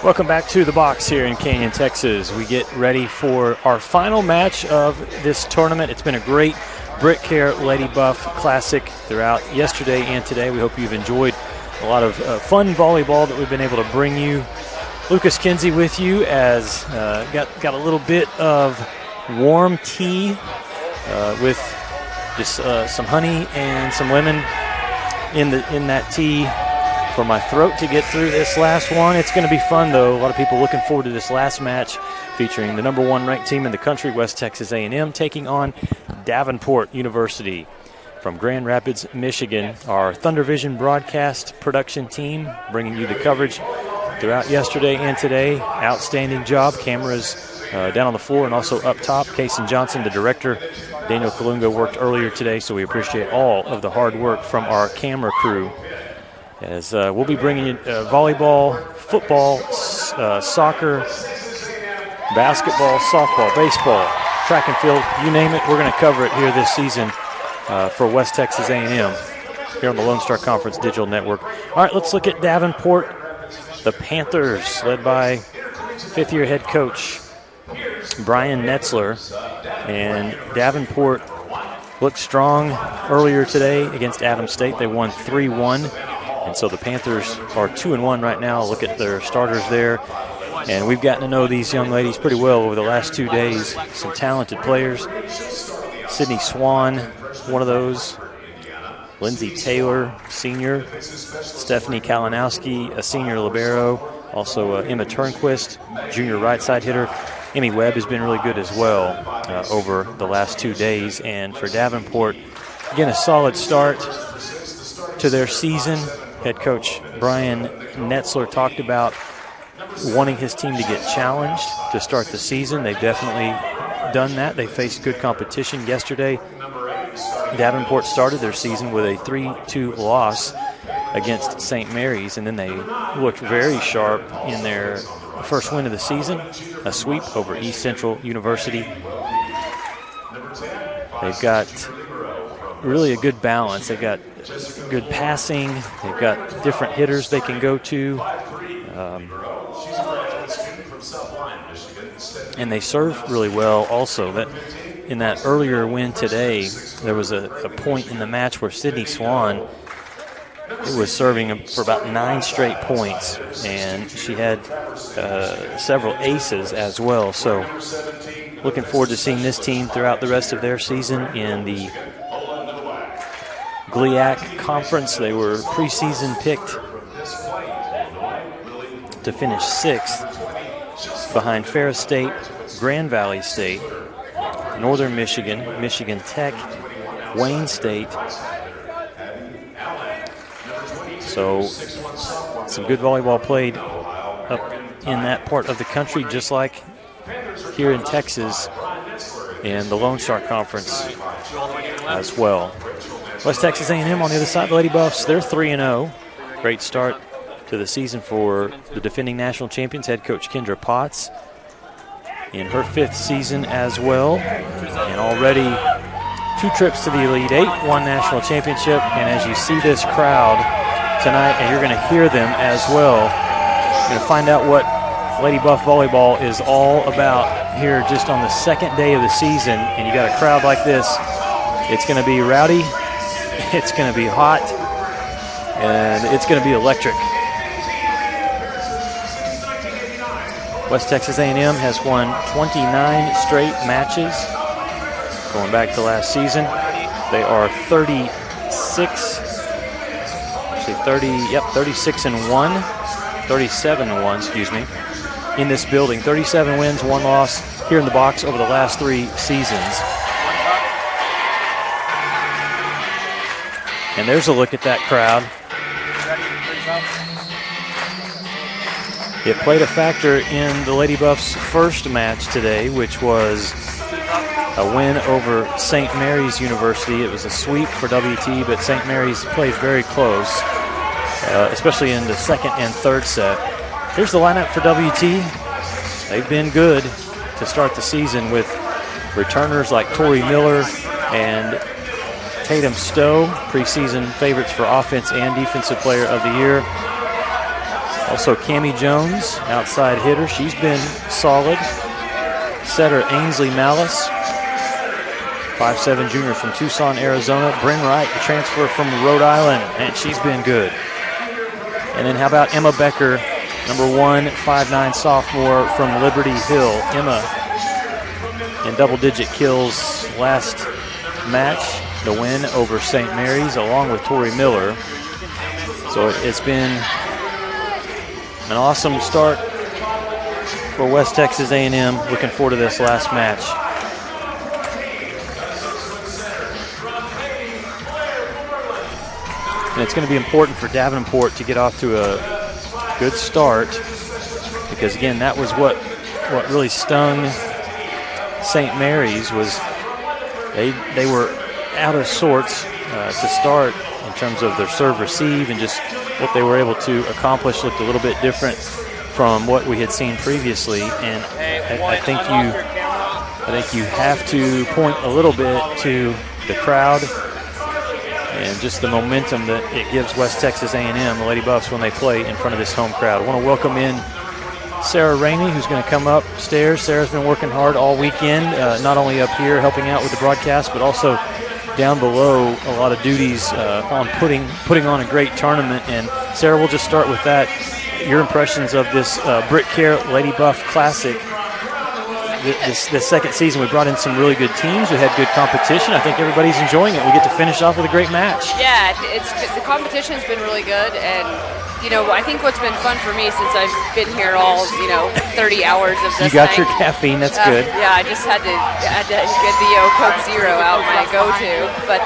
Welcome back to the box here in Canyon, Texas. We get ready for our final match of this tournament. It's been a great BritKare Lady Buff Classic throughout yesterday and today. We hope you've enjoyed a lot of fun volleyball that we've been able to bring you. Lucas Kinsey with you as got a little bit of warm tea with just some honey and some lemon in that tea for my throat to get through this last one. It's going to be fun, though. A lot of people looking forward to this last match featuring the #1 ranked team in the country, West Texas A&M, taking on Davenport University from Grand Rapids, Michigan. Our Thunder Vision broadcast production team bringing you the coverage throughout yesterday and today. Outstanding job. Cameras down on the floor and also up top. Kason Johnson, the director. Daniel Kalunga worked earlier today, so we appreciate all of the hard work from our camera crew. As we'll be bringing you volleyball, football, soccer, basketball, softball, baseball, track and field, you name it, we're going to cover it here this season for West Texas A&M here on the Lone Star Conference Digital Network. All right, let's look at Davenport, the Panthers, led by fifth-year head coach Brian Netzler. And Davenport looked strong earlier today against Adams State. They won 3-1. And so the Panthers are 2-1 right now. Look at their starters there. And we've gotten to know these young ladies pretty well over the last 2 days. Some talented players. Sydney Swan, one of those. Lindsay Taylor, senior. Stephanie Kalinowski, a senior libero. Also Emma Turnquist, junior right side hitter. Emmy Webb has been really good as well over the last 2 days. And for Davenport, again, a solid start to their season. Head coach Brian Netzler talked about wanting his team to get challenged to start the season. They've definitely done that. They faced good competition yesterday. Davenport started their season with a 3-2 loss against St. Mary's, and then they looked very sharp in their first win of the season, a sweep over East Central University. They've got really a good balance. They've got good passing. They've got different hitters they can go to. And they serve really well also. That in that earlier win today, there was a point in the match where Sydney Swan was serving for about 9 straight points, and she had several aces as well. So looking forward to seeing this team throughout the rest of their season in the GLIAC Conference. They were preseason picked to finish 6th behind Ferris State, Grand Valley State, Northern Michigan, Michigan Tech, Wayne State. So some good volleyball played up in that part of the country, just like here in Texas in the Lone Star Conference as well. West Texas A&M on the other side, the Lady Buffs, they're 3-0. Great start to the season for the defending national champions, head coach Kendra Potts, in her 5th season as well. And already 2 trips to the Elite 8, 1 national championship. And as you see this crowd tonight, and you're going to hear them as well, you're going to find out what Lady Buff volleyball is all about here just on the 2nd day of the season. And you got a crowd like this, it's going to be rowdy. It's going to be hot, and it's going to be electric. West Texas A&M has won 29 straight matches going back to last season. They are 37-1, excuse me, in this building. 37 wins, 1 loss here in the box over the last 3 seasons. And there's a look at that crowd. It played a factor in the Lady Buffs' first match today, which was a win over St. Mary's University. It was a sweep for WT, but St. Mary's played very close, especially in the 2nd and 3rd set. Here's the lineup for WT. They've been good to start the season with returners like Tori Miller and Tatum Stowe, preseason favorites for offense and defensive player of the year. Also, Cammie Jones, outside hitter. She's been solid. Setter Ainsley Malice, 5'7" junior from Tucson, Arizona. Bryn Wright, the transfer from Rhode Island, and she's been good. And then how about Emma Becker, number 1, 5'9" sophomore from Liberty Hill. Emma in double-digit kills last match, the win over St. Mary's, along with Tori Miller. So it's been an awesome start for West Texas A&M. Looking forward to this last match. And it's going to be important for Davenport to get off to a good start, because again, that was what really stung St. Mary's, was they were out of sorts to start in terms of their serve receive, and just what they were able to accomplish looked a little bit different from what we had seen previously. And I think you have to point a little bit to the crowd and just the momentum that it gives West Texas A&M, the Lady Buffs, when they play in front of this home crowd. I want to welcome in Sarah Rainey, who's going to come upstairs. Sarah's been working hard all weekend, not only up here helping out with the broadcast, but also down below, a lot of duties on putting on a great tournament. And Sarah, we'll just start with that. Your impressions of this BritKare Lady Buff Classic. This second season, we brought in some really good teams. We had good competition. I think everybody's enjoying it. We get to finish off with a great match. Yeah, the competition's been really good, and I think what's been fun for me since I've been here all 30 hours of this. You got your caffeine. That's good. Yeah, I just had to get the Coke Zero out, my go-to. But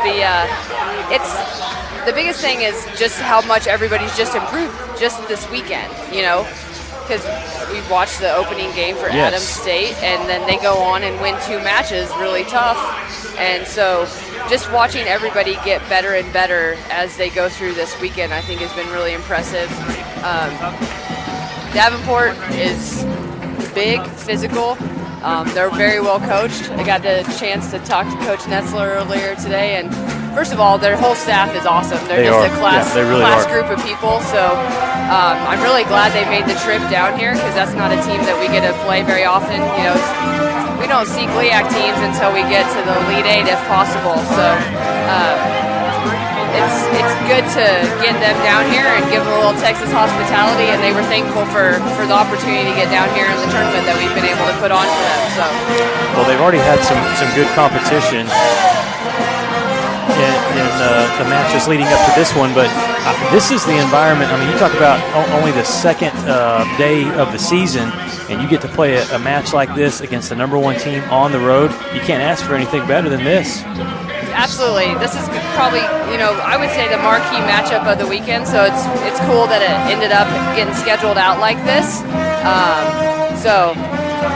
the biggest thing is just how much everybody's just improved just this weekend. Because we watched the opening game for Adams State, and then they go on and win 2 matches really tough. And so just watching everybody get better and better as they go through this weekend, I think has been really impressive. Davenport is big, physical. They're very well coached. I got the chance to talk to Coach Netzler earlier today, and first of all, their whole staff is awesome. They're just a class group of people. So I'm really glad they made the trip down here, because that's not a team that we get to play very often. We don't see GLIAC teams until we get to the Elite Eight if possible. So it's good to get them down here and give them a little Texas hospitality, and they were thankful for the opportunity to get down here in the tournament that we've been able to put on for them. So, well, they've already had some good competition in the matches leading up to this one, but this is the environment. I mean, you talk about only the second day of the season, and you get to play a match like this against the #1 team on the road. You can't ask for anything better than this. Absolutely. This is probably, I would say the marquee matchup of the weekend, so it's cool that it ended up getting scheduled out like this. So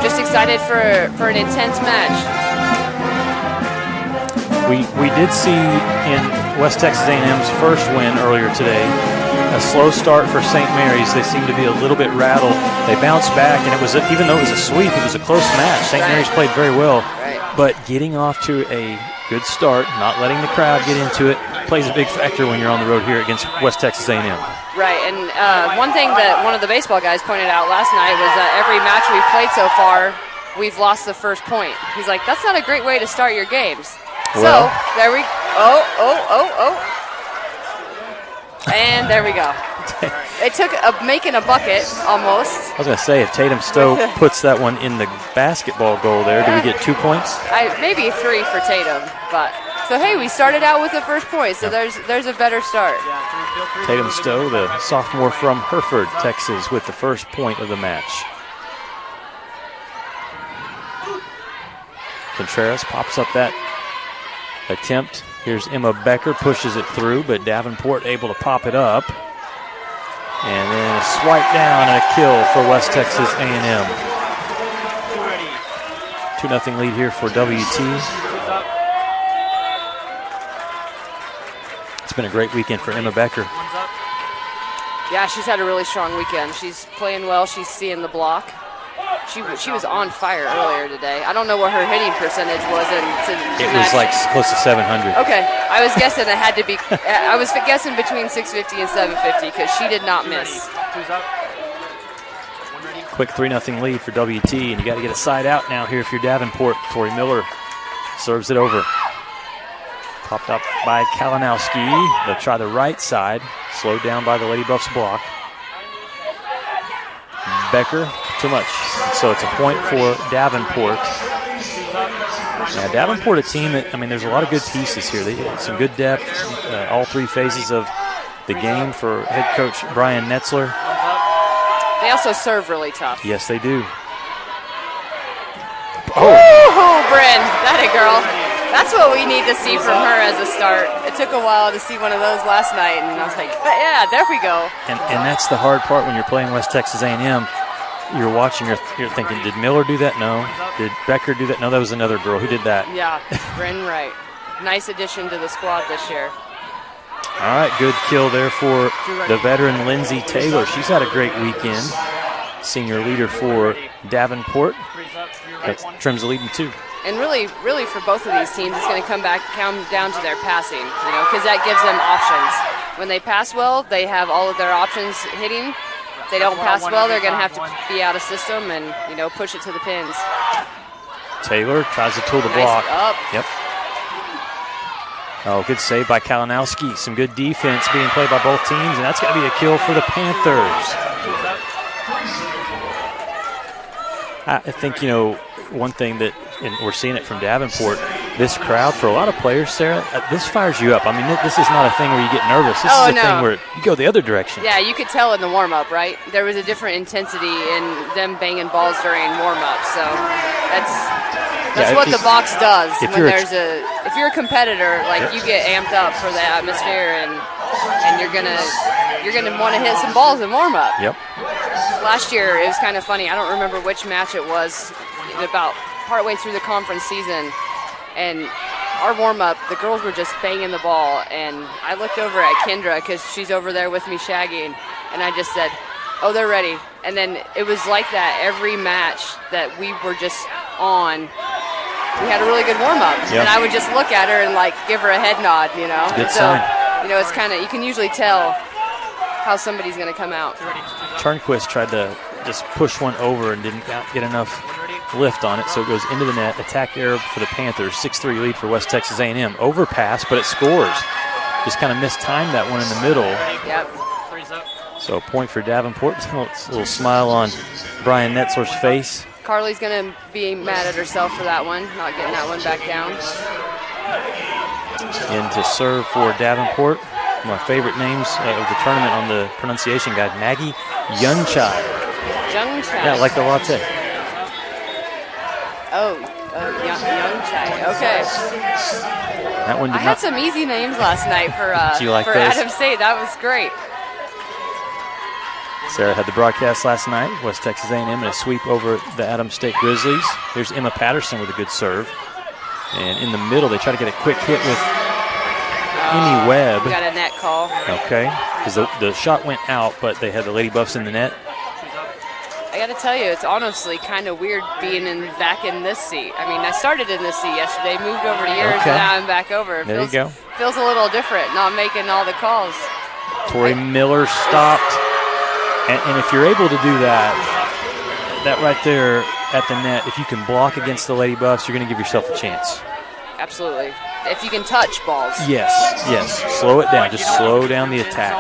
just excited for an intense match. We did see in West Texas A&M's first win earlier today a slow start for St. Mary's. They seemed to be a little bit rattled. They bounced back, and it was even though it was a sweep, it was a close match. St. Mary's played very well, but getting off to a good start, not letting the crowd get into it, plays a big factor when you're on the road here against West Texas A&M. Right, and one thing that one of the baseball guys pointed out last night was that every match we've played so far, we've lost the first point. He's like, that's not a great way to start your games. Well, so there we and there we go. It took making a bucket almost. I was going to say, if Tatum Stowe puts that one in the basketball goal there, do we get 2 points? Maybe 3 for Tatum. But so hey, we started out with the first point, so there's a better start. Tatum Stowe, the sophomore from Hereford, Texas, with the first point of the match. Contreras pops up that attempt. Here's Emma Becker, pushes it through, but Davenport able to pop it up. And then a swipe down and a kill for West Texas A&M. 2-0 lead here for WT. It's been a great weekend for Emma Becker. Yeah, she's had a really strong weekend. She's playing well. She's seeing the block. She was on fire earlier today. I don't know what her hitting percentage was. It was like close to 700. Okay, I was guessing it had to be. I was guessing between 650 and 750 because she did not miss. quick 3-0 lead for WT, and you got to get a side out now here if you're Davenport. Tori Miller serves it over. Popped up by Kalinowski. They'll try the right side, slowed down by the Lady Buffs block. Becker, too much. So it's a point for Davenport. Now, Davenport, a team that, I mean, there's a lot of good pieces here. They had some good depth, all three phases of the game for head coach Brian Netzler. They also serve really tough. Yes, they do. Oh, Bryn, that a girl. That's what we need to see from her as a start. It took a while to see one of those last night, and I was like, yeah, there we go. And that's the hard part when you're playing West Texas A&M. You're watching, you're thinking, did Miller do that? No. Did Becker do that? No, that was another girl. Who did that? Yeah, Bryn Wright. Nice addition to the squad this year. All right, good kill there for the veteran Lindsay Taylor. She's had a great weekend. Senior leader for Davenport. That trims the lead in 2. And really for both of these teams, it's going to come down to their passing, because that gives them options. When they pass well, they have all of their options hitting. If they don't pass well, they're going to have to be out of system and, push it to the pins. Taylor tries to tool the block. Up. Yep. Oh, good save by Kalinowski. Some good defense being played by both teams, and that's going to be a kill for the Panthers. I think, one thing that, and we're seeing it from Davenport, this crowd, for a lot of players, Sarah, this fires you up. I mean, this is not a thing where you get nervous. This is a thing where you go the other direction. Yeah, you could tell in the warm-up, right? There was a different intensity in them banging balls during warm-up. So that's what the box does. If you're a competitor, like, you get amped up for the atmosphere, and you're gonna want to hit some balls in warm-up. Yep. Last year, it was kind of funny. I don't remember which match it was, about partway through the conference season, and our warm-up, the girls were just banging the ball, and I looked over at Kendra because she's over there with me shagging, and I just said, oh, they're ready. And then it was like that every match that we were just on. We had a really good warm-up, and I would just look at her and, like, give her a head nod, Good sign. It's kind of, you can usually tell how somebody's going to come out. Turnquist tried to just push one over and didn't get enough lift on it, so it goes into the net. Attack error for the Panthers. 6-3 lead for West Texas A&M. Overpass, but it scores. Just kind of mistimed that one in the middle. Yep. So a point for Davenport. A little smile on Brian Netzler's face. Carly's going to be mad at herself for that one, not getting that one back down. In to serve for Davenport. My favorite names of the tournament on the pronunciation guide, Maggie Yunchai. Yunchai. Yeah, like the latte. Yunchai. Okay. That one did I had some easy names last night for Adam State. That was great. Sarah had the broadcast last night. West Texas A&M in a sweep over the Adams State Grizzlies. Here's Emma Patterson with a good serve. And in the middle, they try to get a quick hit with Amy Webb. We got a net call. Okay, because the shot went out, but they had the Lady Buffs in the net. I got to tell you, it's honestly kind of weird being back in this seat. I mean, I started in this seat yesterday, moved over to yours, and now I'm back over. There you go. Feels a little different, not making all the calls. Tori Miller stopped. And if you're able to do that right there at the net, if you can block against the Lady Buffs, you're going to give yourself a chance. Absolutely. If you can touch balls. Yes. Slow it down. Just slow down the attack.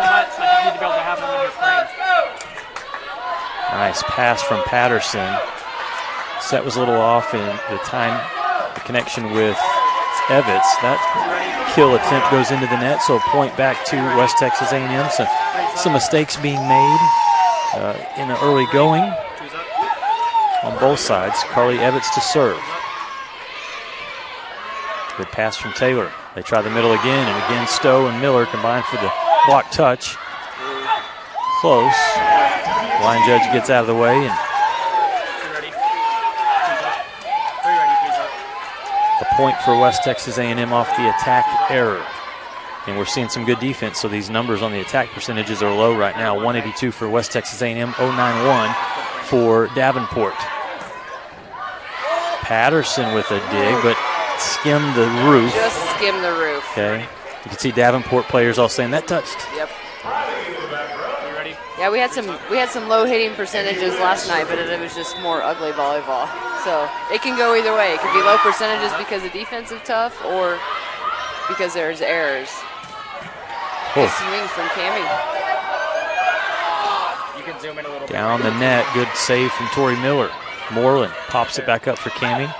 Nice pass from Patterson. Set was a little off in the connection with Evitz. That kill attempt goes into the net, so a point back to West Texas A&M. So some mistakes being made in the early going on both sides. Carly Evitz to serve. Good pass from Taylor. They try the middle again, and again Stowe and Miller combine for the block touch. Close. Line judge gets out of the way, and a point for West Texas A&M off the attack error. And we're seeing some good defense, so these numbers on the attack percentages are low right now. 182 for West Texas A&M, 091 for Davenport. Patterson with a dig, but skimmed the roof. Just skimmed the roof. Okay. You can see Davenport players all saying that touched. Yep. Yeah, we had some low hitting percentages last night, but it was just more ugly volleyball. So it can go either way. It could be low percentages because the defense is tough, or because there's errors. Good swing from Cammie. You can zoom in a little bit. Down the net, good save from Tori Miller. Moreland pops it back up for Cammie.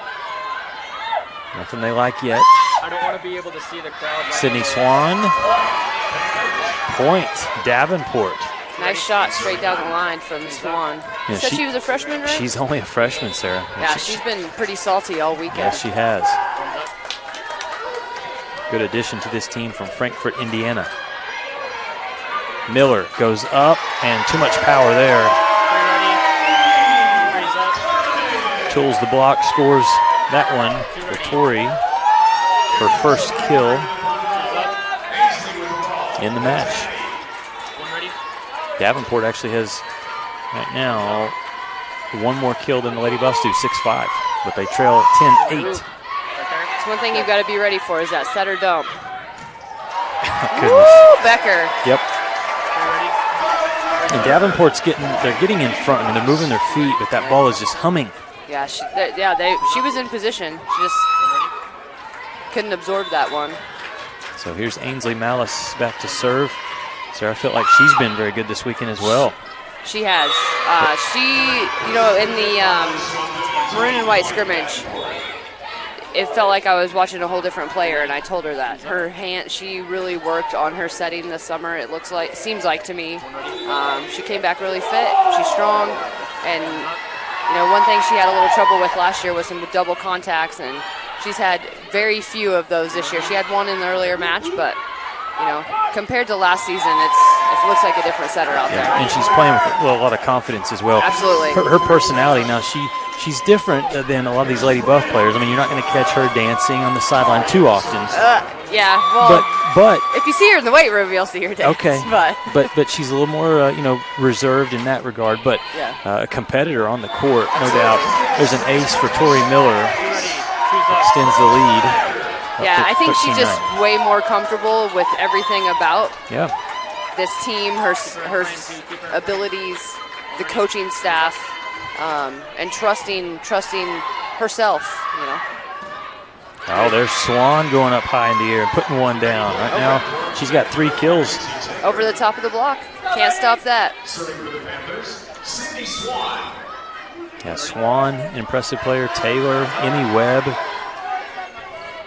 Nothing they like yet. I don't want to be able to see the crowd. Right. Sydney Swan. Point, Davenport. Nice shot straight down the line from Swan. Yeah, Said she was a freshman, right? She's only a freshman, Sarah. Yeah, she's been pretty salty all weekend. Yes, she has. Good addition to this team from Frankfort, Indiana. Miller goes up, and too much power there. Tools the block, scores that one for Tori. Her first kill in the match. Davenport actually has, right now, one more kill than the Lady Buffs do, 6-5. But they trail 10-8. It's one thing you've got to be ready for is that set or dump. Goodness. Woo, Becker. Yep. And Davenport's they're getting in front. I mean, they're moving their feet, but that ball is just humming. Yeah, she was in position. She just couldn't absorb that one. So here's Ainsley Malice back to serve. Sarah, I feel like she's been very good this weekend as well. She has. In the maroon and white scrimmage, it felt like I was watching a whole different player, and I told her that. Her hand, she really worked on her setting this summer, seems like to me. She came back really fit, she's strong, and one thing she had a little trouble with last year was some double contacts, and she's had very few of those this year. She had one in the earlier match, but compared to last season, it looks like a different setter out there. And she's playing with a lot of confidence as well. Absolutely. Her personality now, she's different than a lot of these Lady Buff players. I mean, you're not going to catch her dancing on the sideline too often. Yeah, well, but if you see her in the weight room, you'll see her dance. Okay, but she's a little more reserved in that regard. But a competitor on the court, no doubt. There's an ace for Tori Miller. Extends the lead. Yeah, I think she's just way more comfortable with everything about this team, her abilities, the coaching staff, and trusting herself. Oh, there's Swan going up high in the air and putting one down. Right now, she's got 3 kills. Over the top of the block. Can't stop that. Yeah, Swan, impressive player. Taylor, Emmy Webb.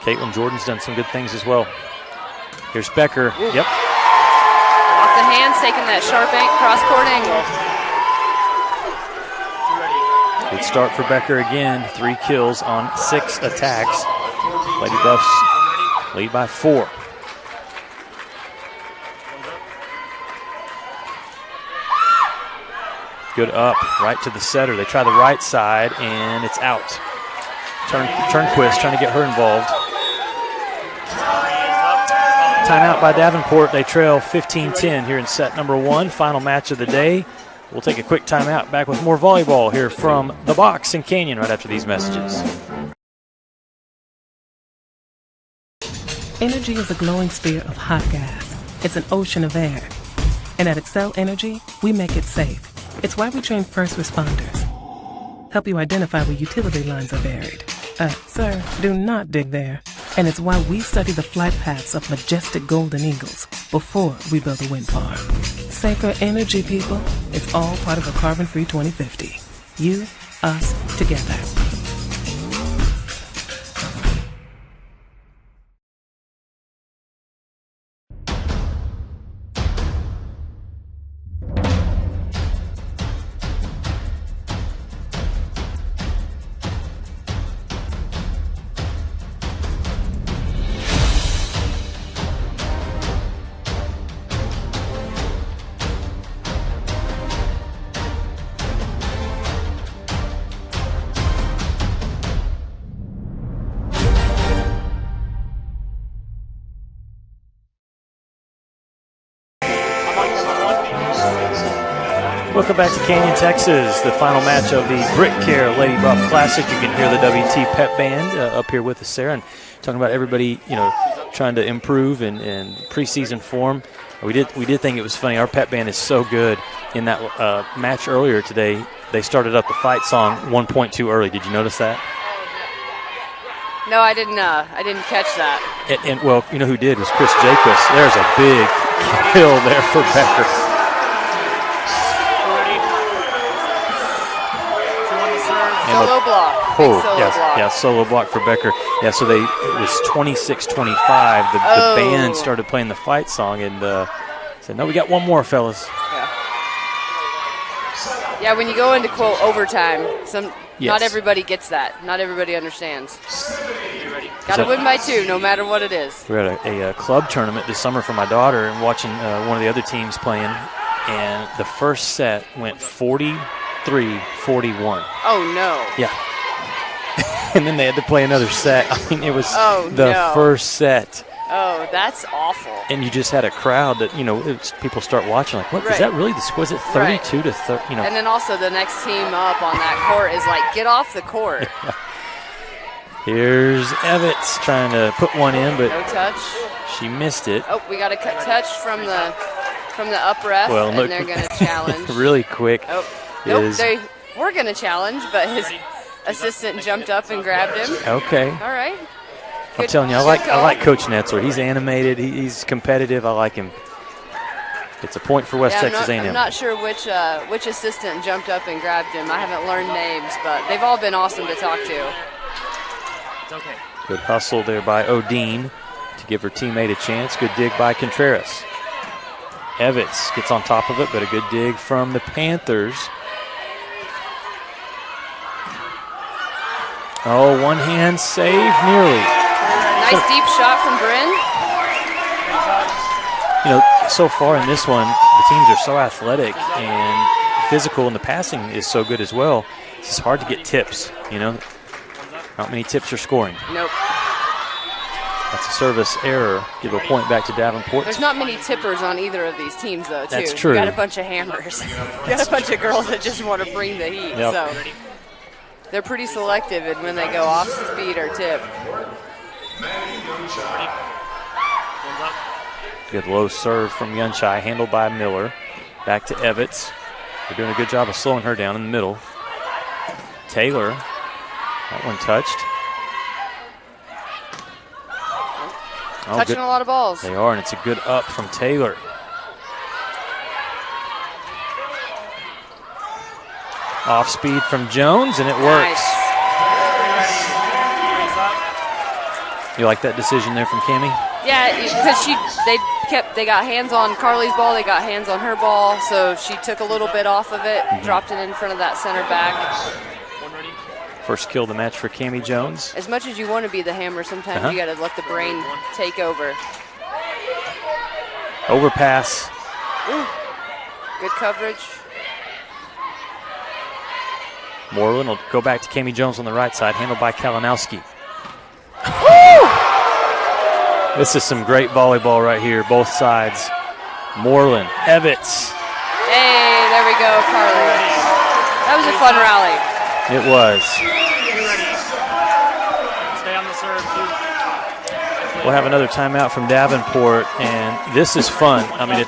Caitlin Jordan's done some good things as well. Here's Becker. Ooh. Yep. Off the hands, taking that sharp cross-court angle. Good start for Becker again. 3 kills on 6 attacks. Lady Buffs lead by 4. Good up, right to the setter. They try the right side, and it's out. Turnquist trying to get her involved. Timeout by Davenport. They trail 15-10 here in set number 1. Final match of the day. We'll take a quick timeout. Back with more volleyball here from the box in Canyon right after these messages. Energy is a glowing sphere of hot gas. It's an ocean of air. And at Excel Energy, we make it safe. It's why we train first responders. Help you identify where utility lines are buried. Sir, do not dig there. And it's why we study the flight paths of majestic golden eagles before we build a wind farm. Safer energy, people. It's all part of a carbon-free 2050. You, us, together. Welcome back to Canyon, Texas, the final match of the BritKare Lady Buff Classic. You can hear the WT Pep Band up here with us, Sarah, and talking about everybody, trying to improve in preseason form. We did think it was funny. Our pep band is so good. In that match earlier today, they started up the fight song 1 point too early. Did you notice that? No, I didn't catch that. And well, you know who did was Chris Jacobs. There's a big kill there for Becker. Solo block. Oh, solo yes, block. yeah, solo block for Becker. Yeah, so it was 26-25. The band started playing the fight song and said, no, we got one more, fellas. Yeah, when you go into, quote, overtime, Yes. not everybody gets that. Not everybody understands. Got to win by 2, no matter what it is. We had a club tournament this summer for my daughter and watching one of the other teams playing, and the first set went 43-41. Oh, no. Yeah. And then they had to play another set. I mean, it was first set. Oh, that's awful. And you just had a crowd that, people start watching like, what, is that really the score? Was it 32 to 30? And then also the next team up on that court is like, get off the court. Here's Evitz trying to put one in, but no touch. She missed it. Oh, we got a touch from the up ref, and they're going to challenge. Really quick. Oh, nope, they were going to challenge, but his assistant jumped up and grabbed him. Okay. All right. I'm telling you, I like Coach Netzler. He's animated. He's competitive. I like him. It's a point for West Texas A&M. I'm not sure which assistant jumped up and grabbed him. I haven't learned names, but they've all been awesome to talk to. It's okay. Good hustle there by Odine to give her teammate a chance. Good dig by Contreras. Evitz gets on top of it, but a good dig from the Panthers. Oh, one hand save, nearly. Nice deep shot from Bryn. So far in this one, the teams are so athletic and physical, and the passing is so good as well. It's just hard to get tips, Not many tips are scoring. Nope. That's a service error. Give a point back to Davenport. There's not many tippers on either of these teams, though, too. That's true. You got a bunch of hammers. You got a bunch of girls that just want to bring the heat. Yep. So they're pretty selective in when they go off speed or tip. Good low serve from Yunshai, handled by Miller. Back to Evitz. They're doing a good job of slowing her down in the middle. Taylor, that one touched. Touching a lot of balls. They are, and it's a good up from Taylor. Off speed from Jones, and it works. Nice. You like that decision there from Cammie? Yeah, because they got hands on Carly's ball, they got hands on her ball, so she took a little bit off of it, dropped it in front of that center back. First kill of the match for Cammie Jones. As much as you want to be the hammer, sometimes you got to let the brain take over. Overpass. Ooh. Good coverage. Moreland will go back to Cammie Jones on the right side, handled by Kalinowski. This is some great volleyball right here, both sides. Moreland, Evitz. Hey, there we go, Carly. That was a fun rally. It was. Stay on the serve, too. We'll have another timeout from Davenport, and this is fun. I mean,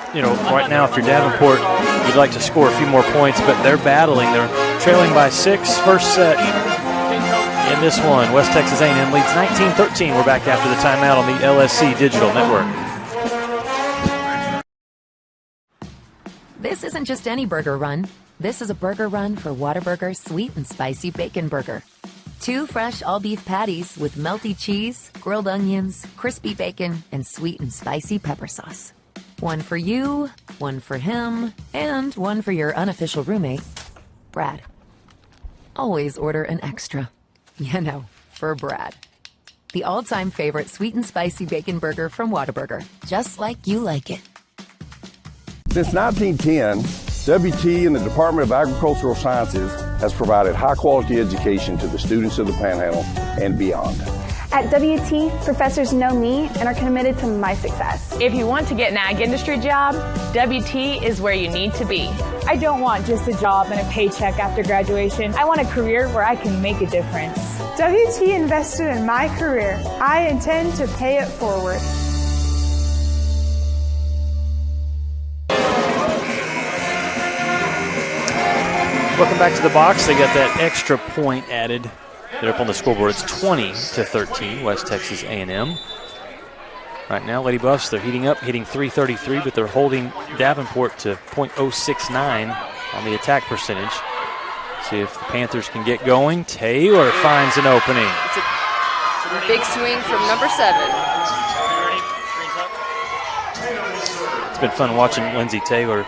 right now, if you're Davenport, you'd like to score a few more points, but they're battling. They're trailing by 6, first set. In this one, West Texas A&M leads 19-13. We're back after the timeout on the LSC Digital Network. This isn't just any burger run. This is a burger run for Whataburger's Sweet and Spicy Bacon Burger. 2 fresh all-beef patties with melty cheese, grilled onions, crispy bacon, and sweet and spicy pepper sauce. One for you, one for him, and one for your unofficial roommate, Brad. Always order an extra. For Brad. The all-time favorite sweet and spicy bacon burger from Whataburger. Just like you like it. Since 1910, WT and the Department of Agricultural Sciences has provided high-quality education to the students of the Panhandle and beyond. At WT, professors know me and are committed to my success. If you want to get an ag industry job, WT is where you need to be. I don't want just a job and a paycheck after graduation. I want a career where I can make a difference. WT invested in my career. I intend to pay it forward. Welcome back to the box. They got that extra point added. They're up on the scoreboard. It's 20-13, West Texas A&M. Right now, Lady Buffs, they're heating up, hitting .333, but they're holding Davenport to .069 on the attack percentage. See if the Panthers can get going. Taylor finds an opening. It's a big swing from number 7. It's been fun watching Lindsay Taylor.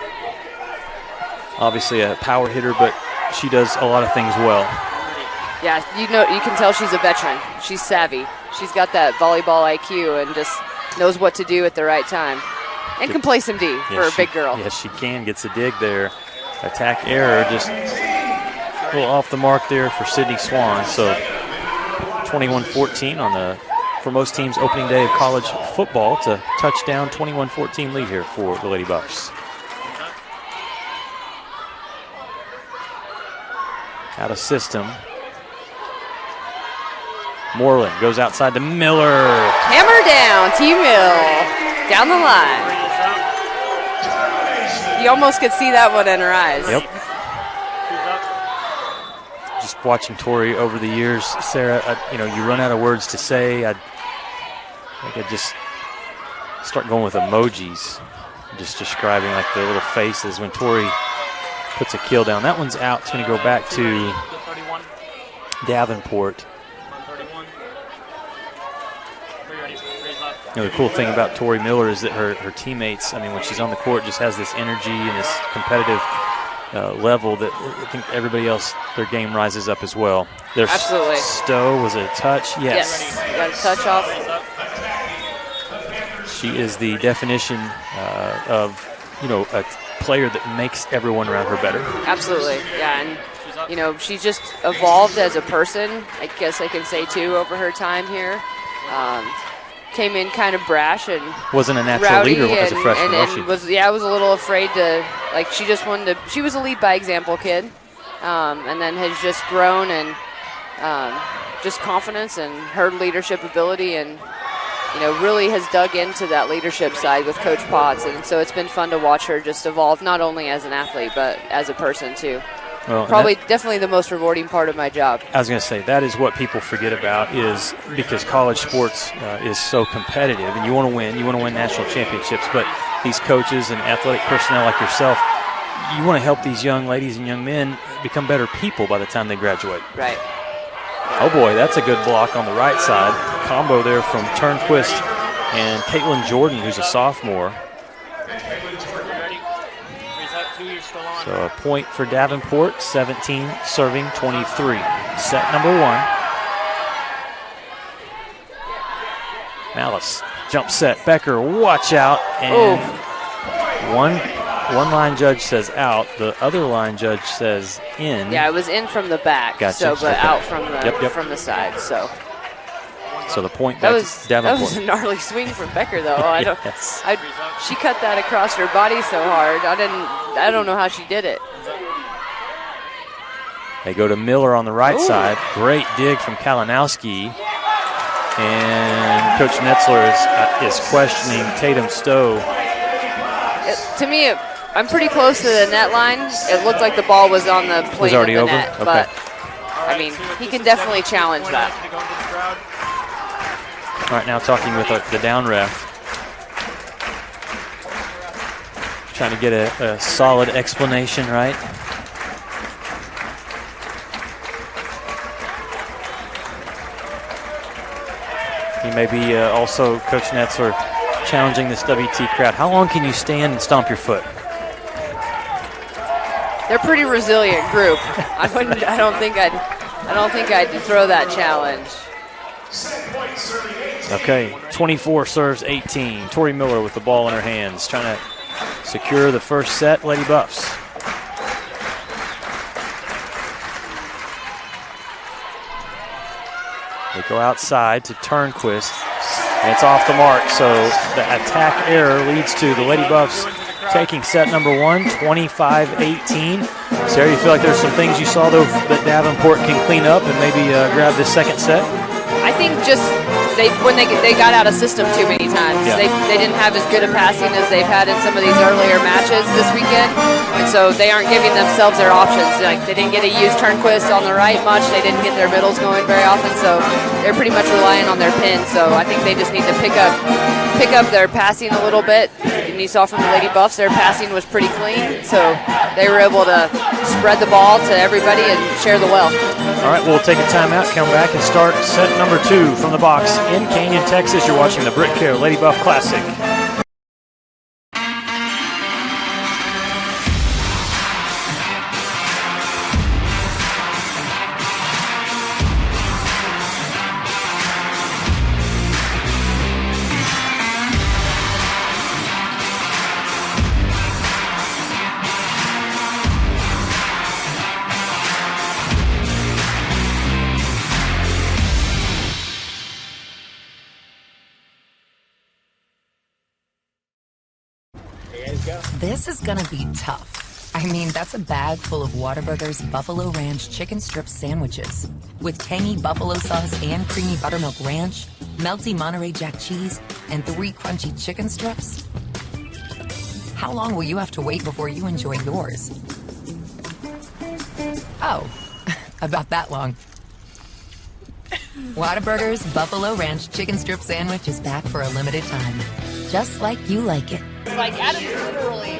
Obviously a power hitter, but she does a lot of things well. Yeah, you can tell she's a veteran. She's savvy. She's got that volleyball IQ and just knows what to do at the right time. And can play some D for a big girl. Yes, she can. Gets a dig there. Attack error, just a little off the mark there for Sydney Swan. So 21-14 on the, for most teams, opening day of college football. It's a touchdown, 21-14 lead here for the Lady Buffs. Out of system. Moreland goes outside to Miller. Hammer down, T-Mill. Down the line. You almost could see that one in her eyes. Yep. Just watching Tori over the years, Sarah, you run out of words to say. I think I'd just start going with emojis, just describing like the little faces when Tori puts a kill down. That one's out. It's going to go back to Davenport. The cool thing about Tori Miller is that her teammates, when she's on the court, just has this energy and this competitive level that I think everybody else, their game rises up as well. Absolutely. Stowe was a touch. Yes. Got a touch off. She is the definition of, a player that makes everyone around her better. Absolutely, yeah, and she's just evolved as a person. I guess I can say too over her time here. Came in kind of brash and wasn't a natural rowdy leader as a freshman, was she? Was a little afraid to, she just wanted to. She was a lead by example kid, and then has just grown and just confidence and her leadership ability and. Really has dug into that leadership side with Coach Potts, and so it's been fun to watch her just evolve, not only as an athlete, but as a person, too. Well, definitely the most rewarding part of my job. I was going to say, that is what people forget about, is because college sports is so competitive, and you want to win national championships, but these coaches and athletic personnel like yourself, you want to help these young ladies and young men become better people by the time they graduate. Right. Oh boy, that's a good block on the right side. Combo there from Turnquist and Caitlin Jordan, who's a sophomore. So a point for Davenport, 17 serving 23. Set number 1. Malice, jump set. Becker, watch out. And one line judge says out, the other line judge says in. Yeah, it was in from the back, gotcha. Out from the from the side. So the point that was Davenport. That was a gnarly swing from Becker, though. Yes. She cut that across her body so hard. I don't know how she did it. They go to Miller on the right side. Great dig from Kalinowski. And Coach Netzler is questioning Tatum Stowe. To me, I'm pretty close to the net line. It looked like the ball was on the plane of the over? net, Okay. but he can definitely challenge that. All right, now talking with the down ref. Trying to get a solid explanation, right? He may be also, Coach Netzler, challenging this WT crowd. How long can you stand and stomp your foot? They're a pretty resilient group. I don't think I'd throw that challenge. Okay, 24 serves 18. Tori Miller with the ball in her hands, trying to secure the first set. Lady Buffs. They go outside to Turnquist, and it's off the mark. So the attack error leads to the Lady Buffs taking set number 1, 25-18. Sarah, you feel like there's some things you saw though that Davenport can clean up and maybe grab this second set? I think just when they got out of system too many times. Yeah. They didn't have as good a passing as they've had in some of these earlier matches this weekend. And so they aren't giving themselves their options. Like, they didn't get to use Turnquist on the right much. They didn't get their middles going very often, so they're pretty much relying on their pins. So I think they just need to pick up their passing a little bit. And you saw from the Lady Buffs, their passing was pretty clean, so they were able to spread the ball to everybody and share the well. All right, we'll take a timeout, come back, and start set number 2 from the box in Canyon, Texas. You're watching the BritKare Lady Buff Classic. This is gonna be tough. I mean, that's a bag full of Whataburger's Buffalo Ranch chicken strip sandwiches with tangy buffalo sauce and creamy buttermilk ranch, melty Monterey Jack cheese, and 3 crunchy chicken strips. How long will you have to wait before you enjoy yours? Oh, about that long. Whataburger's Buffalo Ranch chicken strip sandwich is back for a limited time. Just like you like it. Like Adam's literally.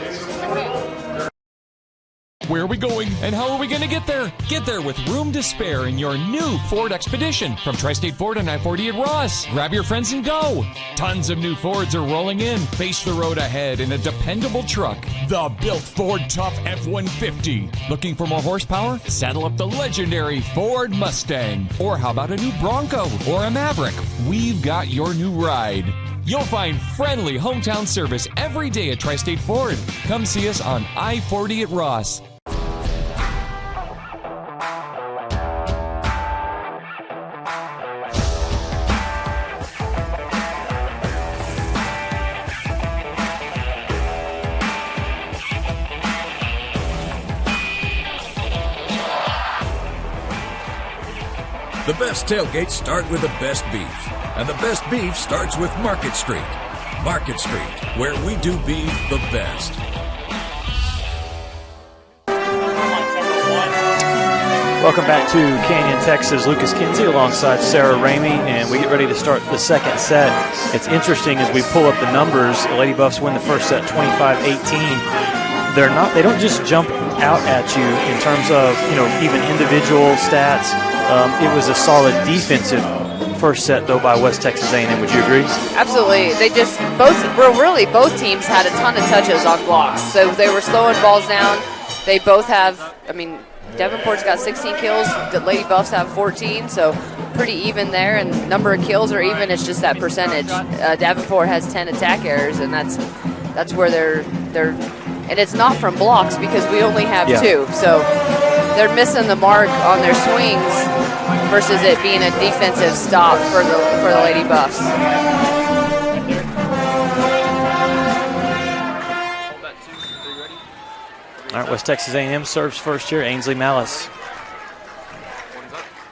Where are we going and how are we going to get there? Get there with room to spare in your new Ford Expedition from Tri-State Ford on I-40 at Ross. Grab your friends and go. Tons of new Fords are rolling in. Face the road ahead in a dependable truck. The built Ford Tough F-150. Looking for more horsepower? Saddle up the legendary Ford Mustang. Or how about a new Bronco or a Maverick? We've got your new ride. You'll find friendly hometown service every day at Tri-State Ford. Come see us on I-40 at Ross. The best tailgates start with the best beef. And the best beef starts with Market Street. Market Street, where we do beef the best. Welcome back to Canyon, Texas. Lucas Kinsey alongside Sarah Ramey, and we get ready to start the second set. It's interesting as we pull up the numbers. The Lady Buffs win the first set 25-18. They don't just jump out at you in terms of, even individual stats. It was a solid defensive first set, though, by West Texas A&M. Would you agree? Absolutely. Both teams had a ton of touches on blocks. So they were slowing balls down. They both have, Davenport's got 16 kills. The Lady Buffs have 14, so pretty even there. And number of kills are even. It's just that percentage. Davenport has 10 attack errors, and that's where they're and it's not from blocks because we only have 2. So they're missing the mark on their swings versus it being a defensive stop for the Lady Buffs. All right, West Texas A&M serves first here. Ainsley Malice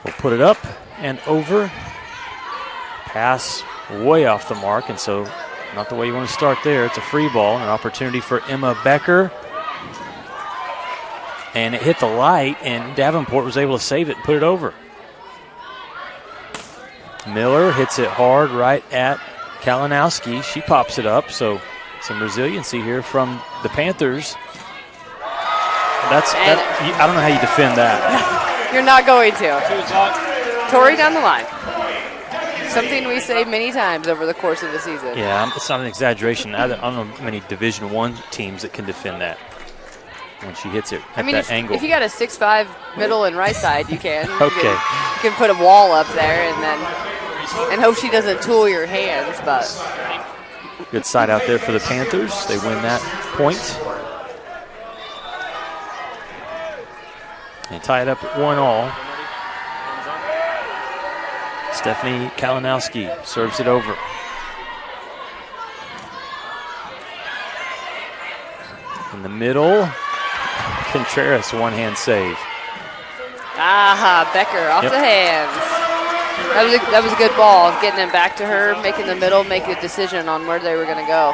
will put it up and over. Pass way off the mark, and so not the way you want to start there. It's a free ball, an opportunity for Emma Becker. And it hit the light, and Davenport was able to save it and put it over. Miller hits it hard right at Kalinowski. She pops it up, so some resiliency here from the Panthers. I don't know how you defend that. You're not going to. Tori down the line. Something we say many times over the course of the season. Yeah, it's not an exaggeration. I don't know many Division I teams that can defend that when she hits it at that angle. If you got a 6'5" middle and right side, you can. Okay. You can put a wall up there and hope she doesn't tool your hands. But good side out there for the Panthers. They win that point. They tie it up at 1-1. Stephanie Kalinowski serves it over. In the middle, Contreras, one-hand save. Becker off the hands. That was a good ball, getting it back to her, making the middle, make a decision on where they were going to go.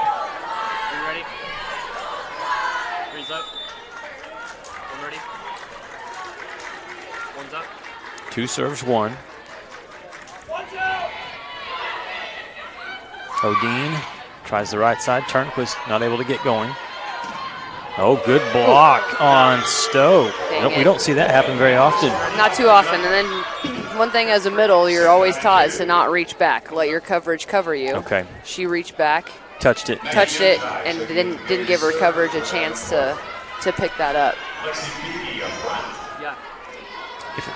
2 serves, 1. Odine tries the right side. Turnquist not able to get going. Oh, good block on Stowe. We don't see that happen very often. Not too often. And then one thing as a middle, you're always taught is to not reach back. Let your coverage cover you. Okay. She reached back. Touched it, and didn't give her coverage a chance to pick that up.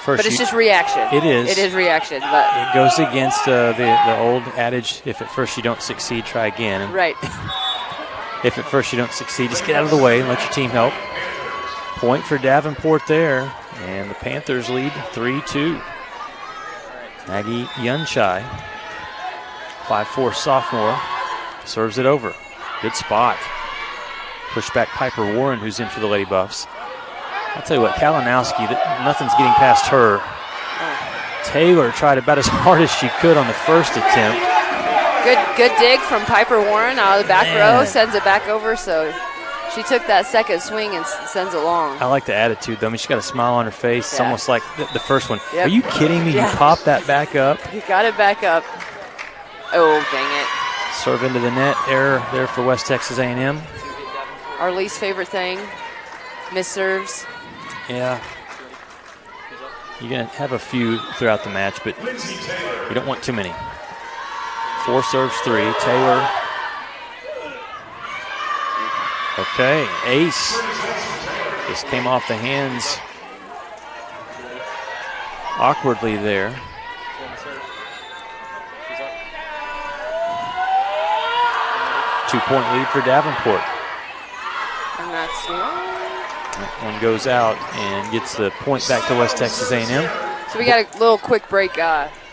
But it's just reaction. It is. It is reaction. But it goes against the old adage, if at first you don't succeed, try again. And right. If at first you don't succeed, just get out of the way and let your team help. Point for Davenport there. And the Panthers lead 3-2. Maggie Yunshai, 5'4" sophomore, serves it over. Good spot. Push back Piper Warren, who's in for the Lady Buffs. I'll tell you what, Kalinowski, nothing's getting past her. Taylor tried about as hard as she could on the first attempt. Good dig from Piper Warren out of the back row, sends it back over, so she took that second swing and sends it long. I like the attitude, though. I mean, she's got a smile on her face. It's almost like the first one. Yep. Are you kidding me? Yeah. You popped that back up. You got it back up. Oh, dang it. Serve into the net. Error there for West Texas A&M. Our least favorite thing, miss serves. Yeah. You're going to have a few throughout the match, but you don't want too many. 4 serves, 3. Taylor. Okay, ace. Just came off the hands awkwardly there. Two-point lead for Davenport. And that's that one goes out and gets the point back to West Texas A&M. So we got a little quick break.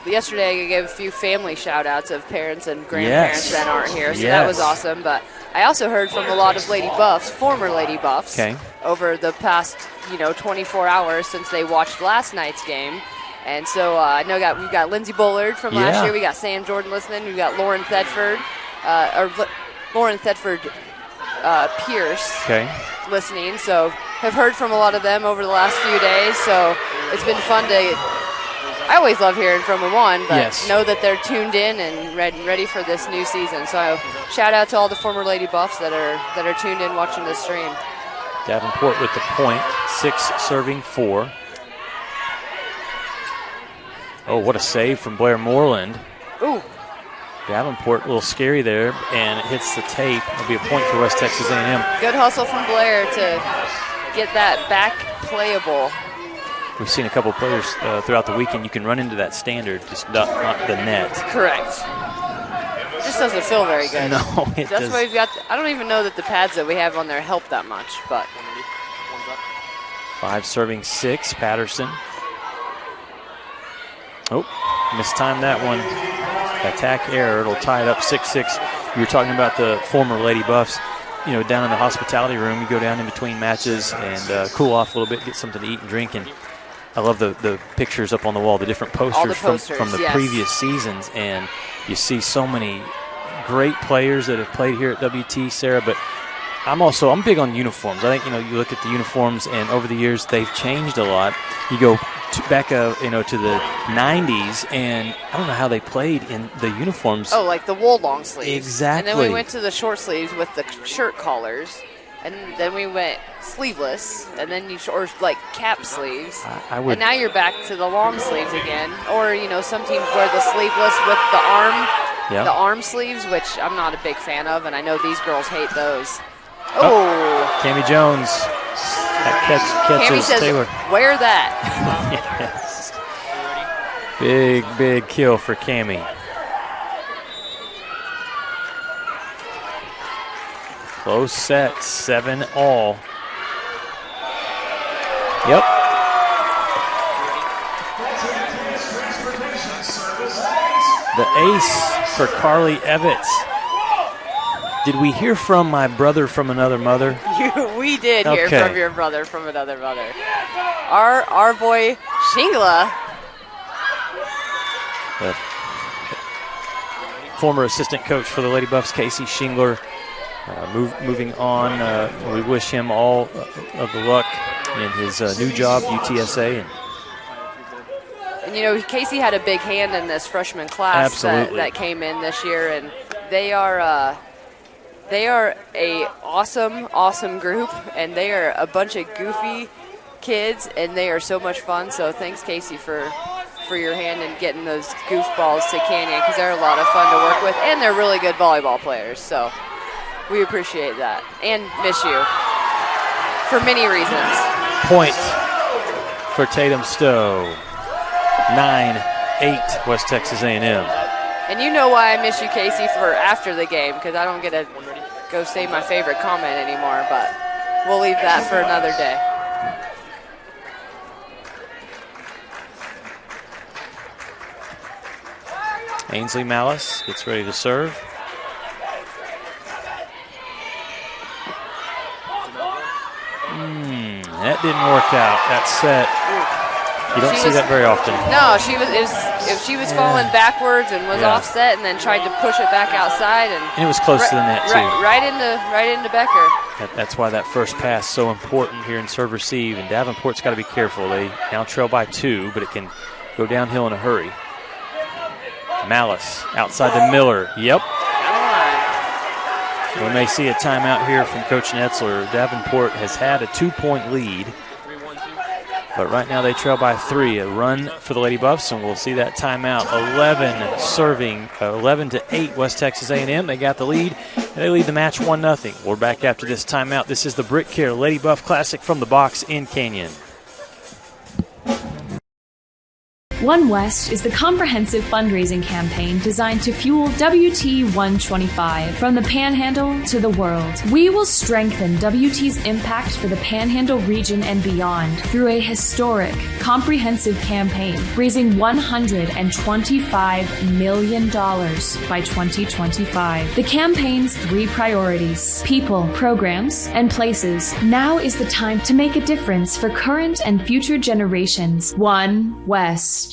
Yesterday I gave a few family shout-outs of parents and grandparents that aren't here, so that was awesome. But I also heard from a lot of Lady Buffs, former Lady Buffs, over the past 24 hours since they watched last night's game. And so I know we've got Lindsay Bullard from last year. We got Sam Jordan listening. We've got Lauren Thetford, Pierce listening. So have heard from a lot of them over the last few days. So it's been fun to. I always love hearing from them but know that they're tuned in and ready for this new season. So shout out to all the former Lady Buffs that are tuned in watching this stream. Davenport with the point, 6 serving 4. Oh, what a save from Blair Moreland. Ooh. Davenport a little scary there, and it hits the tape. It'll be a point for West Texas A&M. Good hustle from Blair to get that back playable. We've seen a couple of players throughout the weekend. You can run into that standard, just not the net. Correct. It just doesn't feel very good. No, it doesn't. That's why we've got. I don't even know that the pads that we have on there help that much, but. 5 serving 6, Patterson. Oh, mistimed that one. Attack error. It'll tie it up 6-6. You were talking about the former Lady Buffs. Down in the hospitality room, you go down in between matches and cool off a little bit, get something to eat and drink. And I love the pictures up on the wall, the different posters, from the previous seasons. And you see so many great players that have played here at WT, Sarah. But I'm big on uniforms. I think, you look at the uniforms, and over the years, they've changed a lot. You go back, to the 90s, and I don't know how they played in the uniforms. Oh, like the wool long sleeves. Exactly. And then we went to the short sleeves with the shirt collars, and then we went sleeveless, and then or like cap sleeves. And now you're back to the long sleeves again. Or, some teams wear the sleeveless with the arm sleeves, which I'm not a big fan of, and I know these girls hate those. Oh. Cammie Jones. That catches Cammie says, Taylor. Wear that. Yes. Big kill for Cammie. Close set, 7-all. Yep. The ace for Carly Evitz. Did we hear from my brother from another mother? We did hear from your brother from another mother. Our boy Shingla. The former assistant coach for the Lady Buffs, Casey Shingler, moving on. We wish him all of the luck in his new job, UTSA. And And, you know, Casey had a big hand in this freshman class that came in this year, and they are a awesome group, and they are a bunch of goofy kids, and they are so much fun. So thanks, Casey, for your hand in getting those goofballs to Canyon, because they're a lot of fun to work with, and they're really good volleyball players. So we appreciate that and miss you for many reasons. Point for Tatum Stowe. 9-8 West Texas A&M. And you know why I miss you, Casey, for after the game, because I don't get to go say my favorite comment anymore, but we'll leave that for another day. Ainsley Malice gets ready to serve. That didn't work out. That set. You don't see that very often. No, if she was falling backwards and was offset and then tried to push it back outside, and it was close to the net too. Right into Becker. That's why that first pass is so important here in serve receive, and Davenport's got to be careful. They now trail by 2, but it can go downhill in a hurry. Malice outside to Miller. Yep. We may see a timeout here from Coach Netzler. Davenport has had a 2-point lead, but right now they trail by 3. A run for the Lady Buffs, and we'll see that timeout. 11-8 West Texas A&M. They got the lead, and they lead the match 1-0. We're back after this timeout. This is the BritKare Lady Buff Classic from the box in Canyon. One West is the comprehensive fundraising campaign designed to fuel WT 125 from the Panhandle to the world. We will strengthen WT's impact for the Panhandle region and beyond through a historic, comprehensive campaign raising $125 million by 2025. The campaign's 3 priorities: people, programs, and places. Now is the time to make a difference for current and future generations. One West.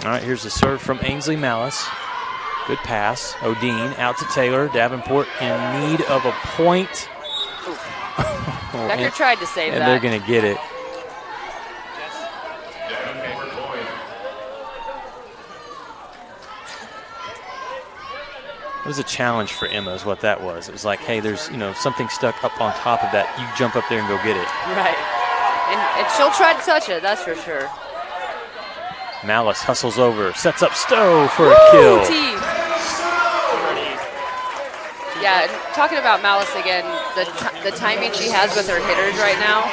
All right, here's the serve from Ainsley Malice. Good pass. O'Dean out to Taylor. Davenport in need of a point. Becker tried to save that. And they're going to get it. It was a challenge for Emma is what that was. It was like, hey, there's something stuck up on top of that. You jump up there and go get it. Right. And she'll try to touch it, that's for sure. Malice hustles over, sets up Stowe for a kill. Team. Yeah, talking about Malice again, the timing she has with her hitters right now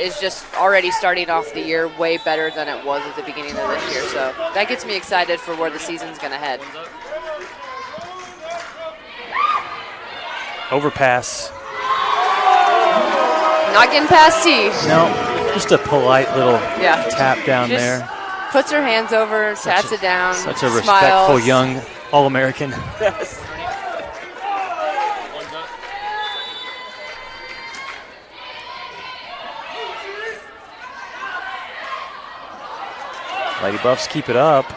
is just already starting off the year way better than it was at the beginning of this year. So that gets me excited for where the season's going to head. Overpass. Not getting past T. No, just a polite little tap down just there. Puts her hands over, taps it down, Such a smiles. respectful young All-American. Yes. Lady Buffs keep it up.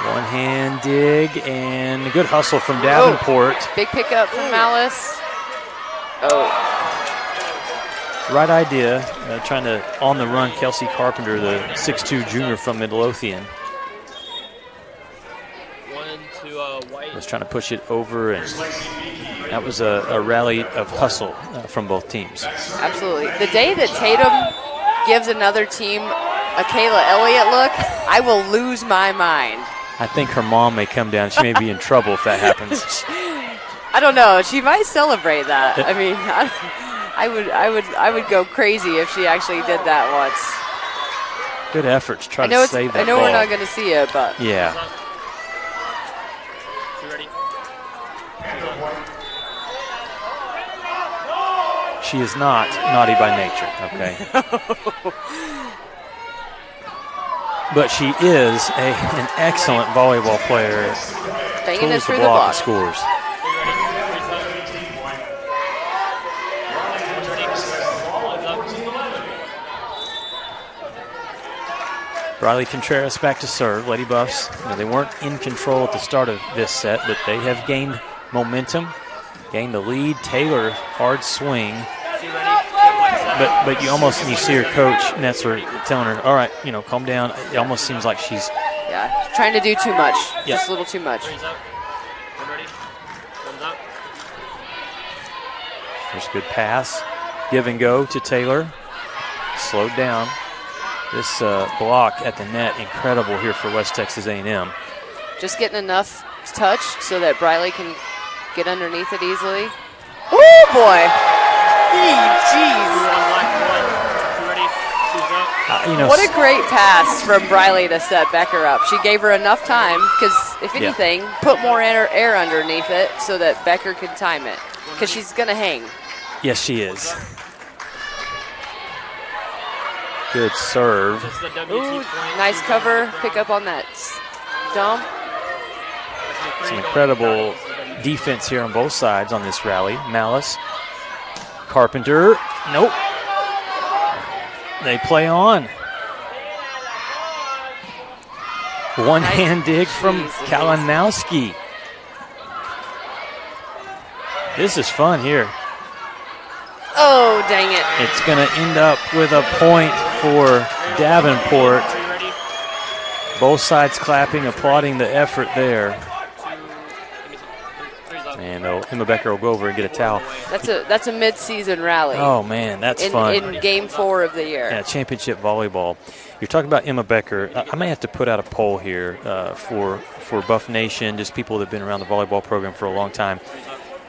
One hand dig and a good hustle from Davenport. Big pickup from Malice. Right idea. Trying to on the run Kelsey Carpenter, the 6'2 junior from Midlothian. Was trying to push it over, and that was a rally of hustle from both teams. Absolutely. The day that Tatum gives another team a Kayla Elliott look, I will lose my mind. I think her mom may come down. She may be in trouble if that happens. I don't know. She might celebrate that. I mean, I would go crazy if she actually did that once. Good effort to try to save that I know ball. we're not going to see it, but. Yeah. She is not naughty by nature, okay? But she is an excellent volleyball player. Banging it through the block block. And scores. Riley Contreras back to serve. Lady Buffs, they weren't in control at the start of this set, but they have gained momentum, gained the lead. Taylor, hard swing. But you see her coach, Netzler, telling her, all right, calm down. It almost seems like she's trying to do too much. Yeah. Just a little too much. There's a good pass. Give and go to Taylor. Slowed down. This block at the net, incredible here for West Texas A&M. Just getting enough touch so that Briley can get underneath it easily. Oh, boy. Jeez. What a great pass from Briley to set Becker up. She gave her enough time because, if anything, put more air underneath it so that Becker can time it because she's going to hang. Yes, she is. Good serve. Ooh, nice cover. Pick up on that dump. Some incredible defense here on both sides on this rally. Malice. Carpenter. Nope. They play on. One-hand dig from Kalinowski. This is fun here. Oh, dang it. It's going to end up with a point for Davenport. Both sides clapping, applauding the effort there. And Emma Becker will go over and get a towel. That's a mid-season rally. Oh, man, that's fun. In Game 4 of the year. Yeah, championship volleyball. You're talking about Emma Becker. I may have to put out a poll here for Buff Nation, just people that have been around the volleyball program for a long time.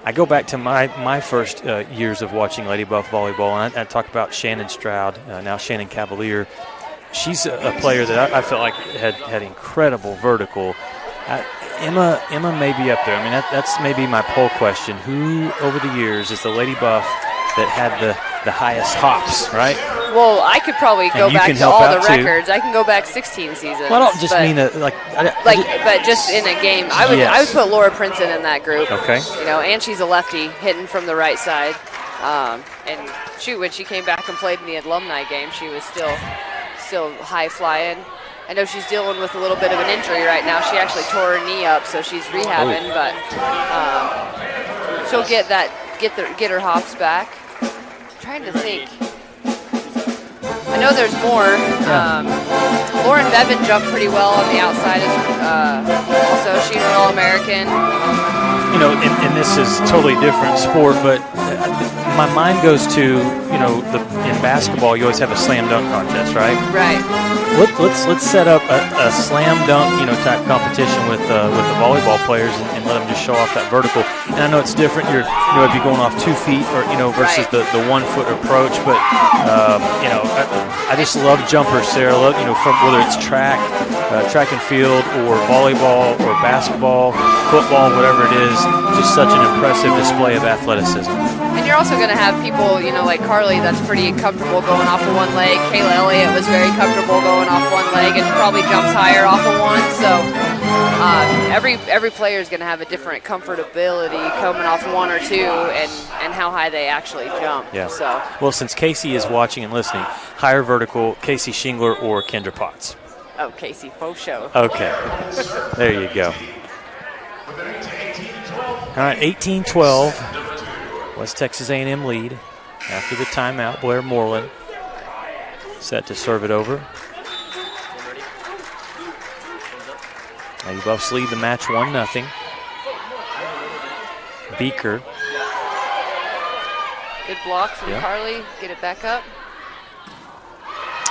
I go back to my first years of watching Lady Buff volleyball, and I talk about Shannon Stroud, now Shannon Cavalier. She's a player that I felt like had incredible vertical. Emma may be up there. I mean, that's maybe my poll question. Who, over the years, is the Lady Buff that had the highest hops, right? Well, I could probably go back to all the records. I can go back 16 seasons. Well, I don't just mean but just in a game. I would put Laura Princeton in that group. Okay. And she's a lefty hitting from the right side. And when she came back and played in the alumni game, she was still high flying. I know she's dealing with a little bit of an injury right now. She actually tore her knee up, so she's rehabbing. But she'll get her hops back. I'm trying to think. I know there's more. Lauren Bevan jumped pretty well on the outside. Also, she's an All-American. And this is totally different sport, but my mind goes to, in basketball, you always have a slam dunk contest, right? Right. Let's set up a slam dunk, type competition with the volleyball players and let them just show off that vertical. And I know it's different. You're, if you're going off 2 feet or versus the 1 foot approach, but I just love jumpers, Sarah. From whether it's track and field, or volleyball, or basketball, football, whatever it is, just such an impressive display of athleticism. And you're also going to have people, like Carly, that's pretty comfortable going off of one leg. Kayla Elliott was very comfortable going off one leg and probably jumps higher off of one. So every player is going to have a different comfortability coming off 1 or 2 and how high they actually jump. Yeah. So. Well, since Casey is watching and listening, higher vertical, Casey Shingler or Kendra Potts? Oh, Casey, faux show. Okay. There you go. All right, 18-12. West Texas A&M lead after the timeout. Blair Moreland set to serve it over. Lady Buffs lead the match 1-0. Beaker. Good block from Carly. Get it back up.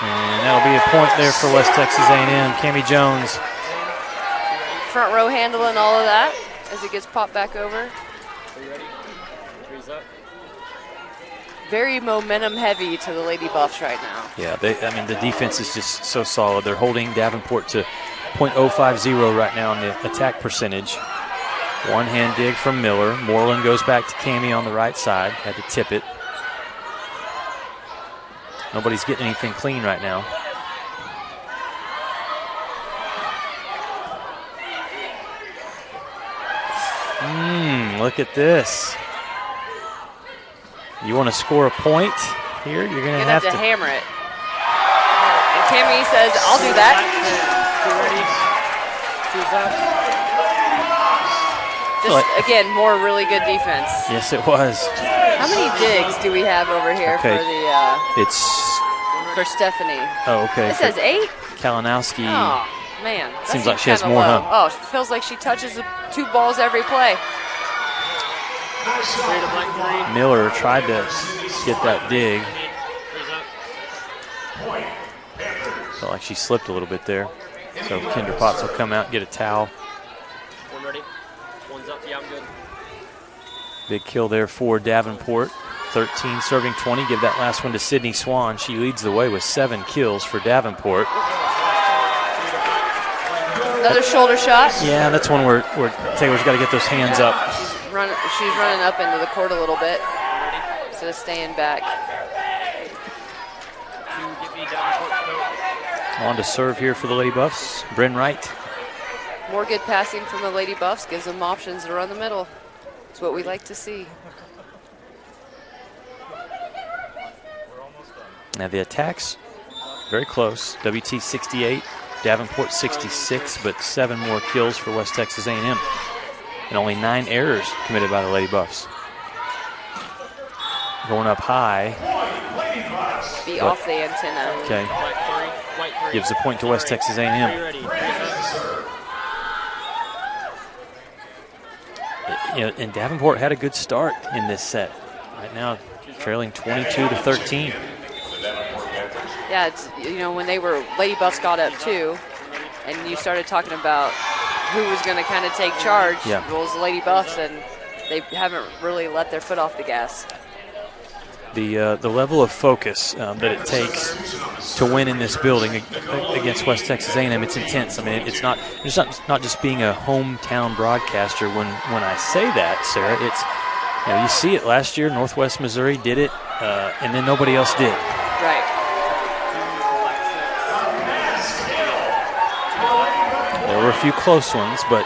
And that'll be a point there for West Texas A&M. Cammie Jones. Front row handling all of that as it gets popped back over. Are you ready? 3's up. very momentum heavy to the Lady Buffs right now. Yeah, the defense is just so solid. They're holding Davenport to .050 right now in the attack percentage. One-hand dig from Miller. Moreland goes back to Cammie on the right side. Had to tip it. Nobody's getting anything clean right now. Look at this. You want to score a point here? You're going to have to hammer it. And Cammie says, I'll do that. Just, again, more really good defense. Yes, it was. How many digs do we have over here for the for Stephanie? Oh, okay. It says 8? Kalinowski. Oh, man. Seems like she has more, huh? Oh, it feels like she touches the 2 balls every play. Miller tried to get that dig. Felt like she slipped a little bit there. So Kendra Potts will come out and get a towel. One ready. One's up. Yeah, I'm good. Big kill there for Davenport. 13 serving 20. Give that last one to Sydney Swan. She leads the way with 7 kills for Davenport. Another shoulder shot. Yeah, that's one where Taylor's got to get those hands up. She's running up into the court a little bit instead of staying back. On to serve here for the Lady Buffs. Bryn Wright. More good passing from the Lady Buffs gives them options to run the middle. It's what we like to see. Now the attacks, very close. WT 68, Davenport 66, but 7 more kills for West Texas A&M. And only 9 errors committed by the Lady Buffs. Going up high. Be off the antenna. Okay. Gives the point to West Texas A&M. And Davenport had a good start in this set. Right now, trailing 22-13. Yeah, it's, when they were Lady Buffs got up 2, and you started talking about who was going to kind of take charge. Yeah. Well, it was the Lady Buffs, and they haven't really let their foot off the gas. The level of focus that it takes to win in this building against West Texas A&M, it's intense. I mean, it's not just being a hometown broadcaster. When I say that, Sarah, it's you see it last year. Northwest Missouri did it, and then nobody else did. Right. There were a few close ones, but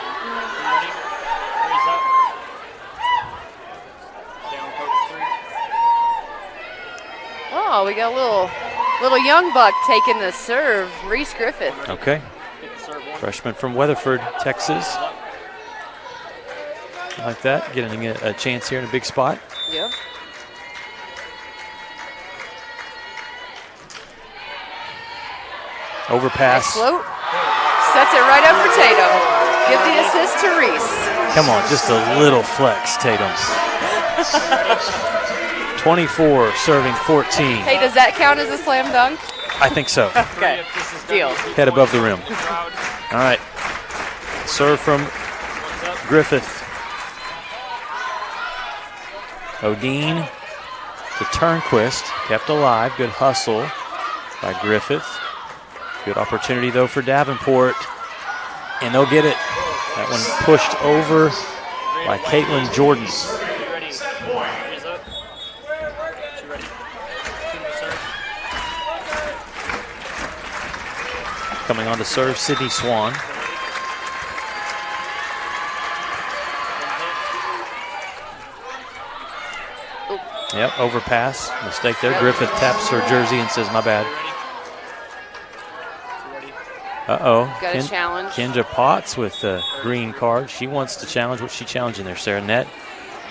oh, we got a little young buck taking the serve, Reese Griffith. Okay. Freshman from Weatherford, Texas. Like that, getting a chance here in a big spot. Yep. Overpass. Nice float. Sets it right up for Tatum. Give the assist to Reese. Come on, just a little flex, Tatum. 24, serving 14. Hey, does that count as a slam dunk? I think so. Okay, deal. Head above the rim. All right. Serve from Griffith. Odine to Turnquist. Kept alive. Good hustle by Griffith. Good opportunity, though, for Davenport. And they'll get it. That one pushed over by Caitlin Jordan. Coming on to serve, Sydney Swan. Yep, overpass. Mistake there. Griffith taps her jersey and says, my bad. Uh-oh. Got a challenge. Kendra Potts with the green card. She wants to challenge. What's she challenging there, Sarah? Net?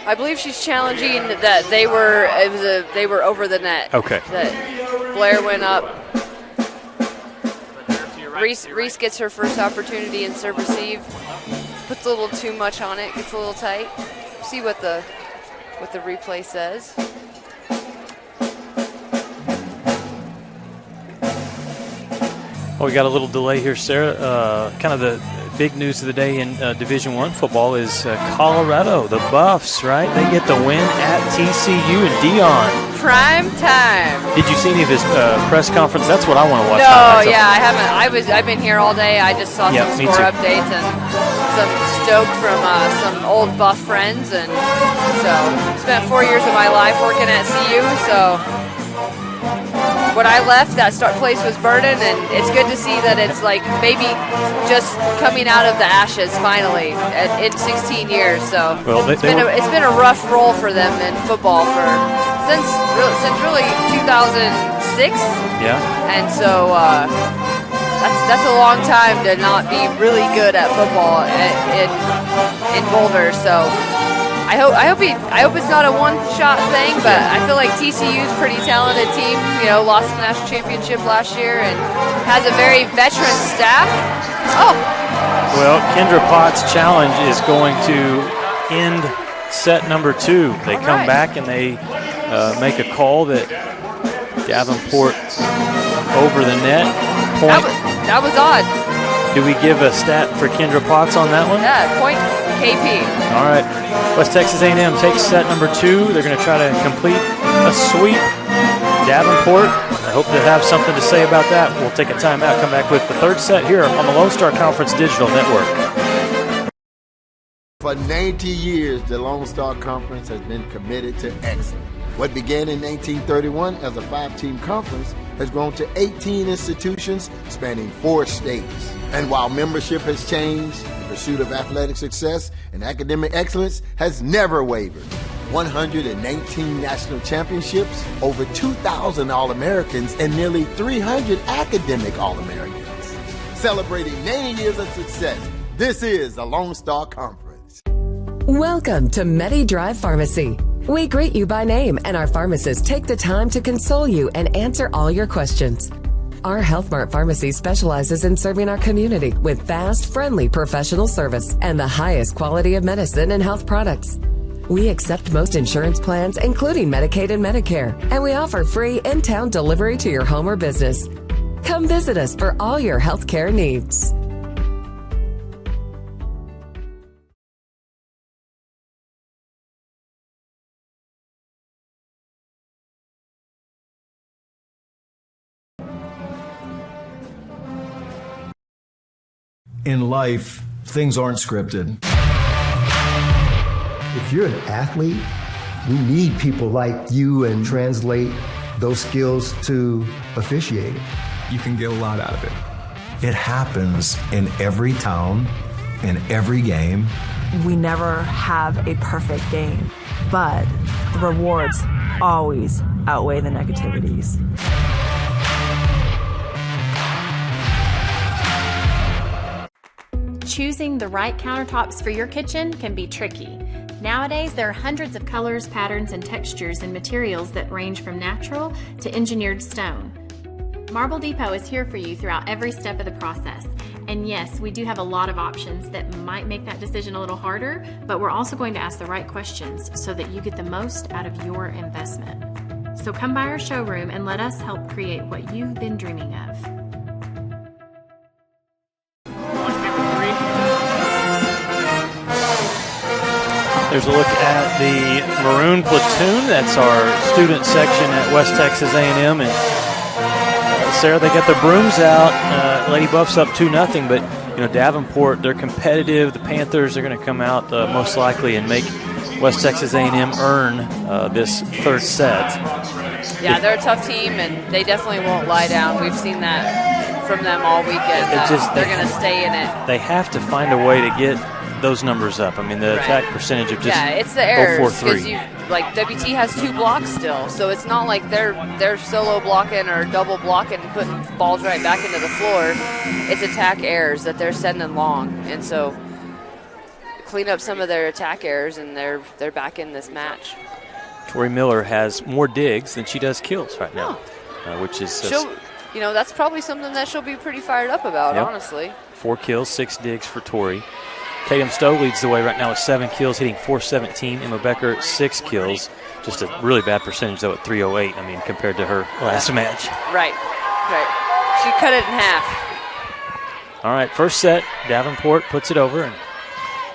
I believe she's challenging that they were over the net. Okay. That Blair went up. Reese gets her first opportunity in serve receive. Puts a little too much on it. Gets a little tight. See what the replay says. Well, we got a little delay here, Sarah. Kind of the big news of the day in Division I football is Colorado, the Buffs, right? They get the win at TCU and Dion. prime time. Did you see any of his press conference? That's what I want to watch. No, yeah, I haven't. I've been here all day. I just saw some score too. updates and some stoke from some old Buff friends, and so spent 4 years of my life working at CU. So when I left, that place was burning, and it's good to see that it's like maybe just coming out of the ashes finally in 16 years. So it's been a rough roll for them in football since really 2006. Yeah. And so that's a long time to not be really good at football in Boulder. So I hope it's not a one-shot thing, but I feel like TCU's a pretty talented team. Lost the national championship last year and has a very veteran staff. Oh. Well, Kendra Potts' challenge is going to end set number 2. They come back and they make a call that Davenport over the net. Point. That was odd. Do we give a stat for Kendra Potts on that one? Yeah, point KP. All right. West Texas A&M takes set number 2. They're going to try to complete a sweep. Davenport, I hope to have something to say about that. We'll take a timeout, come back with the third set here on the Lone Star Conference Digital Network. For 90 years, the Lone Star Conference has been committed to excellence. What began in 1931 as a 5-team conference has grown to 18 institutions spanning 4 states. And while membership has changed, the pursuit of athletic success and academic excellence has never wavered. 119 national championships, over 2,000 All-Americans, and nearly 300 academic All-Americans. Celebrating 90 years of success, this is the Lone Star Conference. Welcome to MediDrive Pharmacy. We greet you by name, and our pharmacists take the time to console you and answer all your questions. Our Health Mart Pharmacy specializes in serving our community with fast, friendly professional service and the highest quality of medicine and health products. We accept most insurance plans, including Medicaid and Medicare, and we offer free in-town delivery to your home or business. Come visit us for all your health care needs. In life, things aren't scripted. If you're an athlete, we need people like you and translate those skills to officiating. You can get a lot out of it. It happens in every town, in every game. We never have a perfect game, but the rewards always outweigh the negativities. Choosing the right countertops for your kitchen can be tricky. Nowadays, there are hundreds of colors, patterns, and textures and materials that range from natural to engineered stone. Marble Depot is here for you throughout every step of the process. And yes, we do have a lot of options that might make that decision a little harder, but we're also going to ask the right questions so that you get the most out of your investment. So come by our showroom and let us help create what you've been dreaming of. There's a look at the Maroon Platoon. That's our student section at West Texas A&M. And Sarah, they got their brooms out. Lady Buff's up 2-0, but Davenport, they're competitive. The Panthers are going to come out most likely and make West Texas A&M earn this third set. Yeah, they're a tough team, and they definitely won't lie down. We've seen that from them all weekend. They're going to stay in it. They have to find a way to get those numbers up. I mean, the attack percentage of just it's the errors, 0.43. Like WT has 2 blocks still, so it's not like they're solo blocking or double blocking and putting balls right back into the floor. It's attack errors that they're sending long, and so clean up some of their attack errors, and they're back in this match. Tori Miller has more digs than she does kills right now, which is that's probably something that she'll be pretty fired up about, honestly. 4 kills, 6 digs for Tori. Tatum Stowe leads the way right now with 7 kills, hitting .417. Emma Becker, 6 kills. Just a really bad percentage, though, at .308, I mean, compared to her last match. Right. She cut it in half. All right, first set, Davenport puts it over, and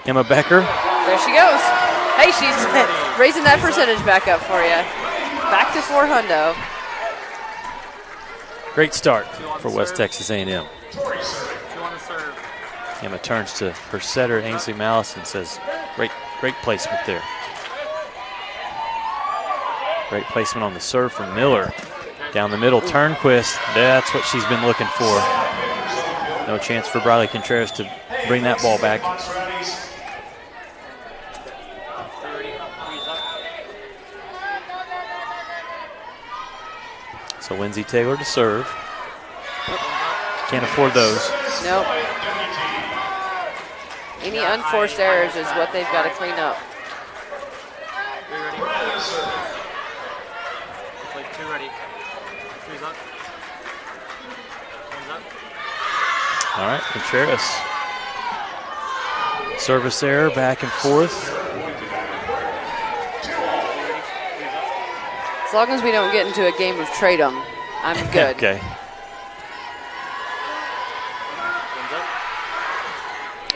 Emma Becker. There she goes. Hey, she's raising that percentage back up for you. Back to 4 hundo. Great start for West Texas A&M. Emma turns to her setter, Ainsley Mallison, says, great placement there. Great placement on the serve from Miller. Down the middle, Turnquist. That's what she's been looking for. No chance for Briley Contreras to bring that ball back. So Lindsay Taylor to serve. Can't afford those. Nope. Any unforced errors is what they've got to clean up. Two ready. Three's up. One's up. All right, Contreras. Service error, back and forth. As long as we don't get into a game of trade 'em, I'm good. Okay.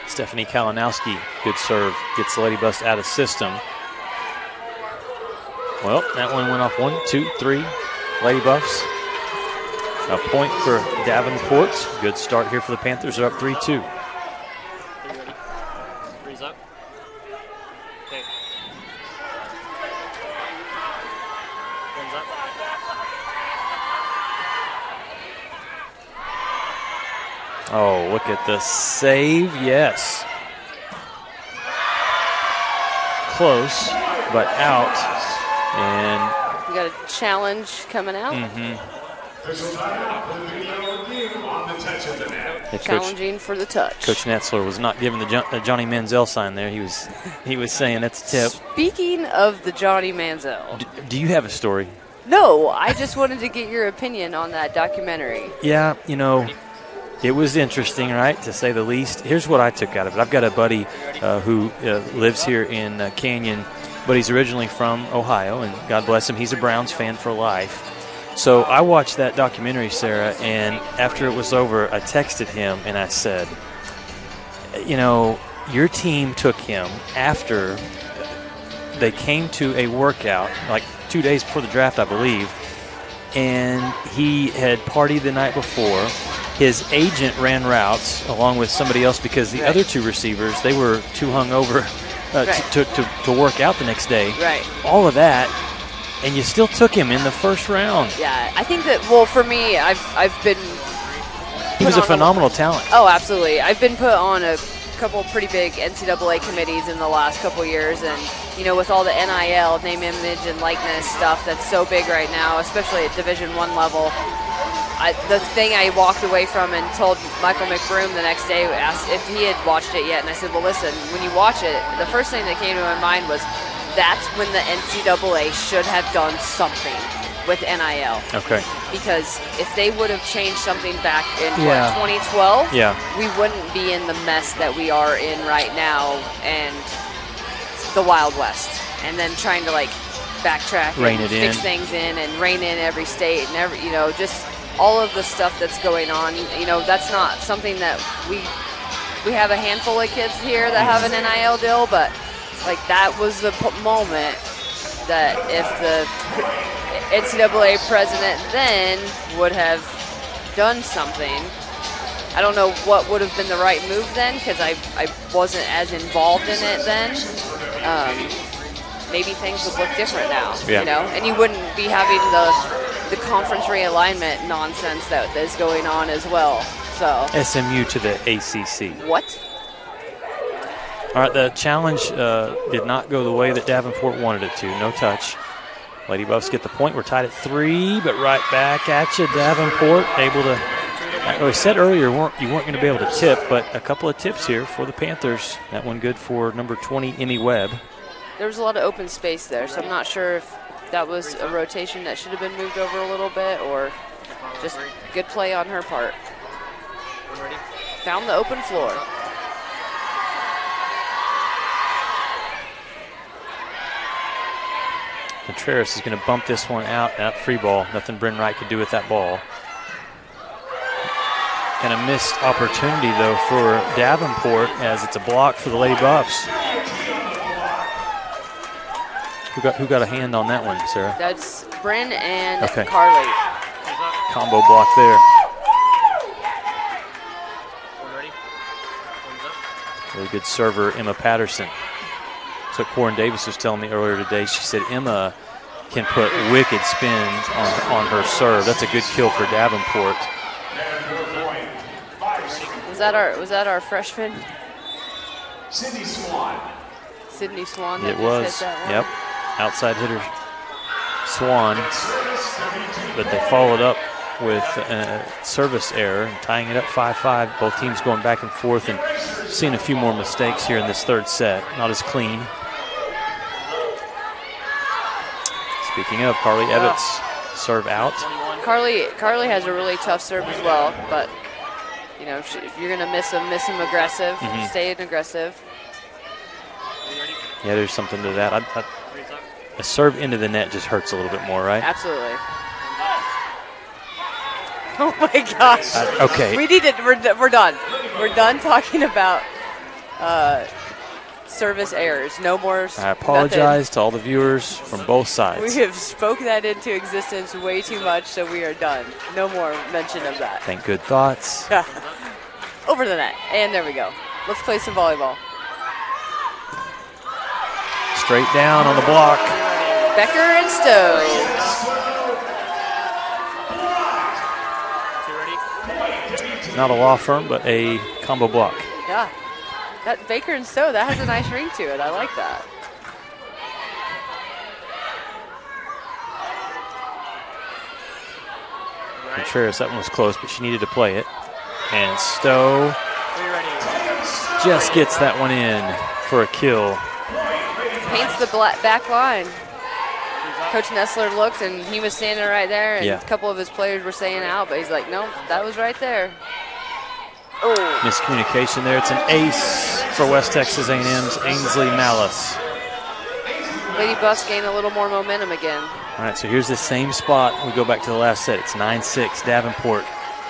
Stephanie Kalinowski, good serve, gets the Lady Buffs out of system. Well, that one went off 1, 2, 3. Lady Buffs. A point for Davenport. Good start here for the Panthers. They're up 3-2. Three's up. Okay. One's up. Oh, look at the save. Yes. Close, but out. And we got a challenge coming out. Challenging for the touch. Coach Netzler was not giving the Johnny Manziel sign there. He was saying that's a tip. Speaking of the Johnny Manziel. Do you have a story? No, I just wanted to get your opinion on that documentary. Yeah, it was interesting, right, to say the least. Here's what I took out of it. I've got a buddy who lives here in Canyon, but he's originally from Ohio, and God bless him, he's a Browns fan for life. So I watched that documentary, Sarah, and after it was over, I texted him and I said, your team took him after they came to a workout, like 2 days before the draft, I believe, and he had partied the night before. His agent ran routes along with somebody else because the other two receivers, they were too hungover to work out the next day. Right. All of that, and you still took him in the first round. Yeah, I think that, well, for me, I've been... He was a phenomenal talent. Oh, absolutely. I've been put on a couple pretty big NCAA committees in the last couple years, and, with all the NIL, name, image, and likeness stuff that's so big right now, especially at Division I level, the thing I walked away from and told Michael McBroom the next day, asked if he had watched it yet, and I said, well, listen, when you watch it, the first thing that came to my mind was that's when the NCAA should have done something with NIL. Okay. Because if they would have changed something back in 2012, we wouldn't be in the mess that we are in right now and the Wild West. And then trying to backtrack and fix things in and rein in every state and just all of the stuff that's going on. That's not something that we have a handful of kids here that have an NIL deal, but that was the moment that if the NCAA president then would have done something, I don't know what would have been the right move then because I wasn't as involved in it then. Maybe things would look different now, and you wouldn't be having the conference realignment nonsense that is going on as well. So SMU to the ACC. What? All right, the challenge did not go the way that Davenport wanted it to. No touch. Lady Buffs get the point. We're tied at 3, but right back at you, Davenport, able to. I said earlier you weren't going to be able to tip, but a couple of tips here for the Panthers. That one good for number 20, Emmy Webb. There was a lot of open space there, so I'm not sure if that was a rotation that should have been moved over a little bit or just good play on her part. Found the open floor. Contreras is going to bump this one out. That free ball. Nothing Bryn Wright could do with that ball. And a missed opportunity, though, for Davenport as it's a block for the Lady Buffs. Who got a hand on that one, Sarah? That's Bryn and Okay. Carly. Combo block there. Really good server, Emma Patterson. That's what Corin Davis was telling me earlier today. She said Emma can put wicked spins on her serve. That's a good kill for Davenport. Was that our freshman? Sydney Swan. That It just was. hit that one. Yep. Outside hitter Swan. But they followed up with a service error and tying it up 5-5. Both teams going back and forth and seeing a few more mistakes here in this third set. Not as clean. Speaking of, Carly Ebbets serve out. Carly has a really tough serve as well, but you know, if you're gonna miss him aggressive. Stay aggressive. Yeah, there's something to that. A serve into the net just hurts a little bit more, right? Absolutely. Oh my gosh. Okay. We need it. We're done. We're done talking about service errors. No more. I apologize to all the viewers from both sides. We have spoke that into existence way too much, so we are done. No more mention of that. Think good thoughts. Over the net. And there we go. Let's play some volleyball. Straight down on the block. Becker and Stowe. Not a law firm, but a combo block. Yeah. That Baker and Stowe, that has a nice ring to it. I like that. Contreras, that one was close, but she needed to play it. And Stowe just gets that one in for a kill. Paints the back line. Coach Nessler looked, and he was standing right there, and a couple of his players were saying out, but he's like, no, that was right there. Oh. Miscommunication there. It's an ace for West Texas A&M's Ainsley Malice. Lady Buffs gain a little more momentum again. All right, so here's the same spot. We go back to the last set. It's 9-6, Davenport.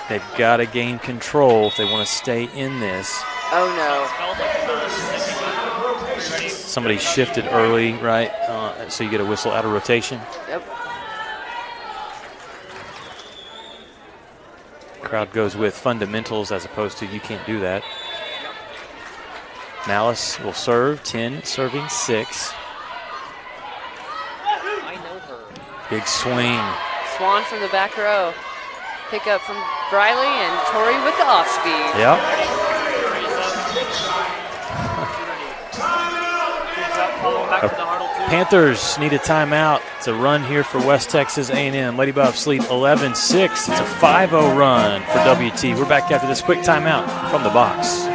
They've got to gain control if they want to stay in this. Oh, no. Somebody shifted early, right? So you get a whistle out of rotation. Yep. Crowd goes with fundamentals as opposed to you can't do that. Malice will serve, 10, serving 6. I know her. Big swing. Swan from the back row. Pick up from Briley and Tori with the off speed. Yep. Panthers need a timeout. It's a run here for West Texas A&M. Lady Buffs lead 11-6. It's a 5-0 run for WT. We're back after this quick timeout from the box.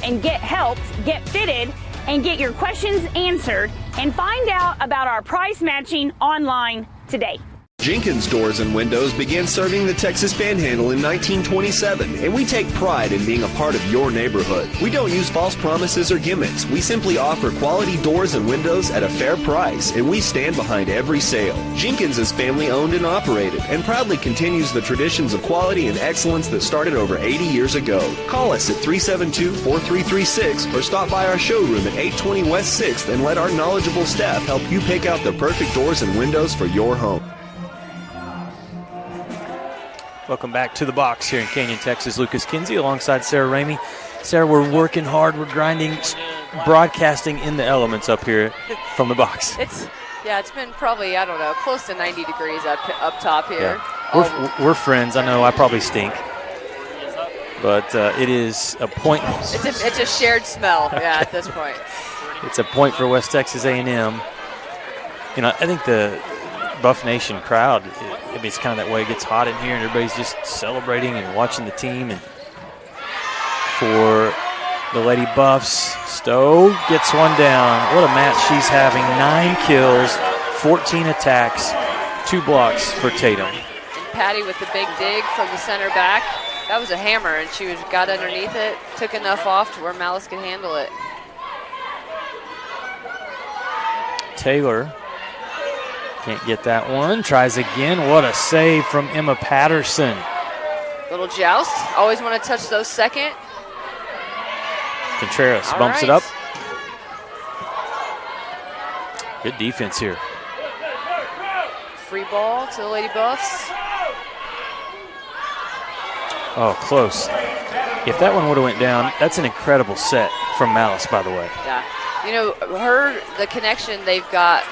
And get helped, get fitted, and get your questions answered, and find out about our price matching online today. Jenkins Doors and Windows began serving the Texas Panhandle in 1927, and we take pride in being a part of your neighborhood. We don't use false promises or gimmicks. We simply offer quality doors and windows at a fair price, and we stand behind every sale. Jenkins is family owned and operated, and proudly continues the traditions of quality and excellence that started over 80 years ago. Call us at 372-4336 or stop by our showroom at 820 West 6th and let our knowledgeable staff help you pick out the perfect doors and windows for your home. Welcome back to the box here in Canyon, Texas. Lucas Kinsey alongside Sarah Ramey. Sarah, we're working hard. We're grinding, broadcasting in the elements up here from the box. It's been probably, I don't know, close to 90 degrees up top here. Yeah. We're friends. I know I probably stink. But it is a point. It's a shared smell, at this point. It's a point for West Texas A&M. You know, I think the Buff Nation crowd, it's kind of that way. It gets hot in here and everybody's just celebrating and watching the team. And for the Lady Buffs, Stowe gets one down. What a match she's having. 9 kills, 14 attacks, 2 blocks for Tatum. And Patty with the big dig from the center back. That was a hammer, and she got underneath it, took enough off to where Malice could handle it. Taylor can't get that one. Tries again. What a save from Emma Patterson. Little joust. Always want to touch those second. Contreras bumps it up. Good defense here. Free ball to the Lady Buffs. Oh, close. If that one would have went down, that's an incredible set from Malice, by the way. Yeah. You know, the connection they've got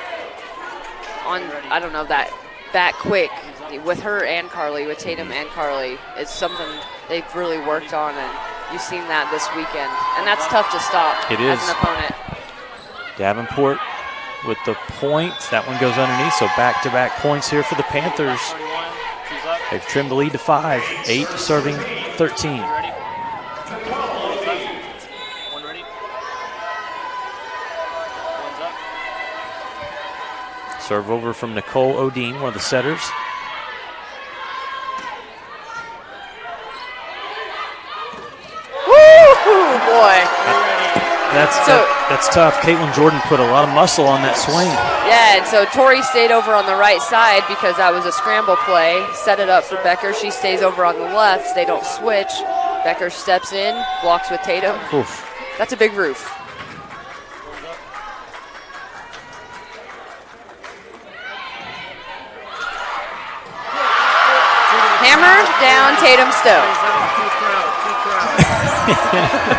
on, I don't know, that back quick with her and Carly, with Tatum and Carly, is something they've really worked on, and you've seen that this weekend. And that's tough to stop as an opponent. Davenport with the point. That one goes underneath, so back-to-back points here for the Panthers. They've trimmed the lead to 5. 8 serving 13. Serve over from Nicole Odine, one of the setters. Woo, boy. That's tough. Caitlin Jordan put a lot of muscle on that swing. Yeah, and so Tori stayed over on the right side because that was a scramble play. Set it up for Becker. She stays over on the left. They don't switch. Becker steps in, blocks with Tatum. Oof. That's a big roof. Hammer down Tatum Stowe.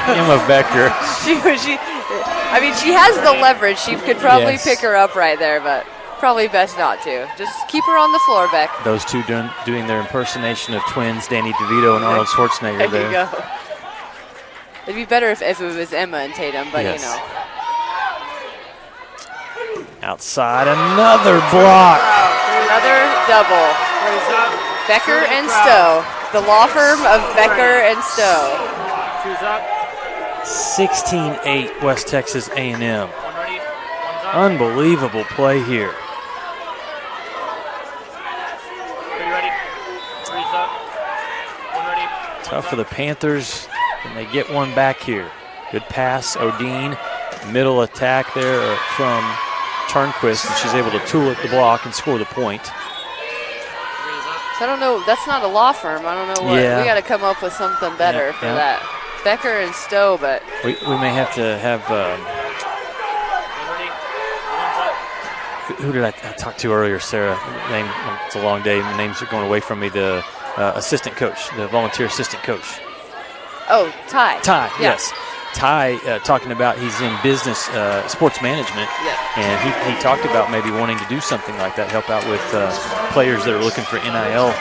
Emma Becker. She has the leverage. She could probably pick her up right there, but probably best not to. Just keep her on the floor, Beck. Those two doing their impersonation of twins, Danny DeVito and Arnold Schwarzenegger There you go. It'd be better if it was Emma and Tatum, but you know. Outside, another block. Another double. Becker and Stowe. The law firm of Becker and Stowe. 16-8 West Texas A&M. Unbelievable play here. Tough for the Panthers. Can they get one back here? Good pass, Odine. Middle attack there from Turnquist, and she's able to tool at the block and score the point. So I don't know. That's not a law firm. I don't know what. Yeah. We got to come up with something better for that. Becker and Stowe, but we may have to have. Who did I talk to earlier, Sarah? Name. It's a long day. The names are going away from me. The assistant coach, the volunteer assistant coach. Oh, Ty. Ty, yes. Ty talking about he's in business, sports management, and he talked about maybe wanting to do something like that, help out with players that are looking for NIL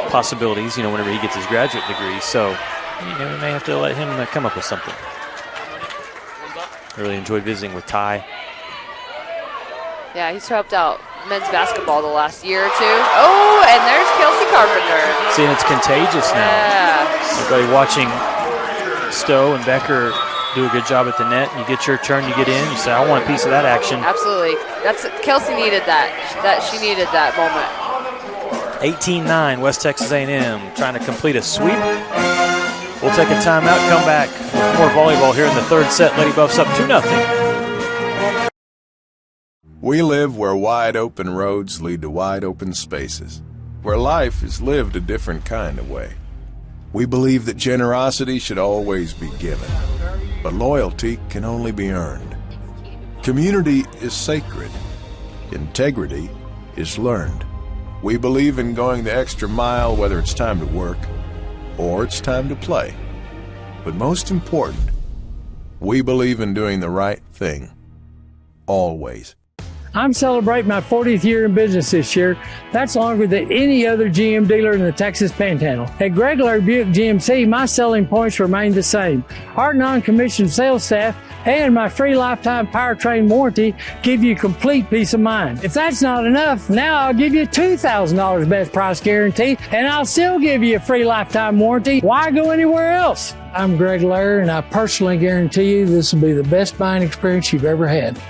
possibilities, whenever he gets his graduate degree. So, we may have to let him come up with something. I really enjoyed visiting with Ty. Yeah, he's helped out men's basketball the last year or two. Oh, and there's Kelsey Carpenter. See, and it's contagious now. Yeah. Everybody watching Stowe and Becker do a good job at the net. You get your turn, you get in. You say, I want a piece of that action. Absolutely. Kelsey needed that. She needed that moment. 18-9, West Texas A&M trying to complete a sweep. We'll take a timeout, come back with more volleyball here in the third set. Lady Buffs up 2-0. We live where wide open roads lead to wide open spaces, where life is lived a different kind of way. We believe that generosity should always be given, but loyalty can only be earned. Community is sacred. Integrity is learned. We believe in going the extra mile, whether it's time to work or it's time to play. But most important, we believe in doing the right thing, always. I'm celebrating my 40th year in business this year. That's longer than any other GM dealer in the Texas Panhandle. At Greg Laird Buick GMC, my selling points remain the same. Our non-commissioned sales staff and my free lifetime powertrain warranty give you complete peace of mind. If that's not enough, now I'll give you $2,000 best price guarantee, and I'll still give you a free lifetime warranty. Why go anywhere else? I'm Greg Laird, and I personally guarantee you this will be the best buying experience you've ever had.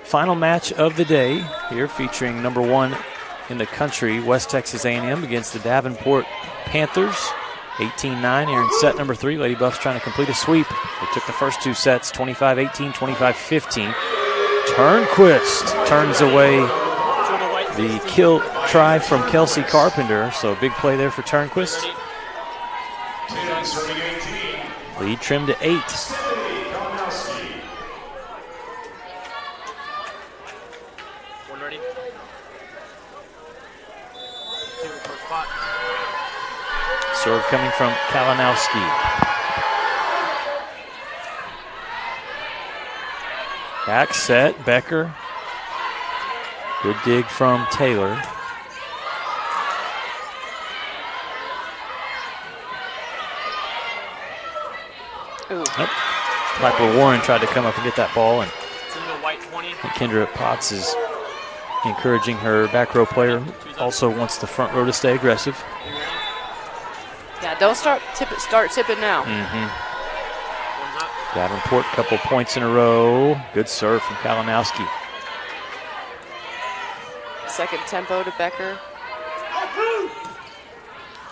final match of the day here, featuring number 1 in the country, West Texas A&M against the Davenport Panthers. 18-9 here in set number 3. Lady Buffs trying to complete a sweep. They took the first 2 sets, 25-18, 25-15. Turnquist turns away the kill try from Kelsey Carpenter, so a big play there for Turnquist. Lead trimmed to 8. Serve coming from Kalinowski. Back set, Becker. Good dig from Taylor. Ooh. Nope. Piper Warren tried to come up and get that ball, and Kendra Potts is encouraging her back row player. Also wants the front row to stay aggressive. Yeah, don't start tipping now. Davenport, couple points in a row. Good serve from Kalinowski. Second tempo to Becker.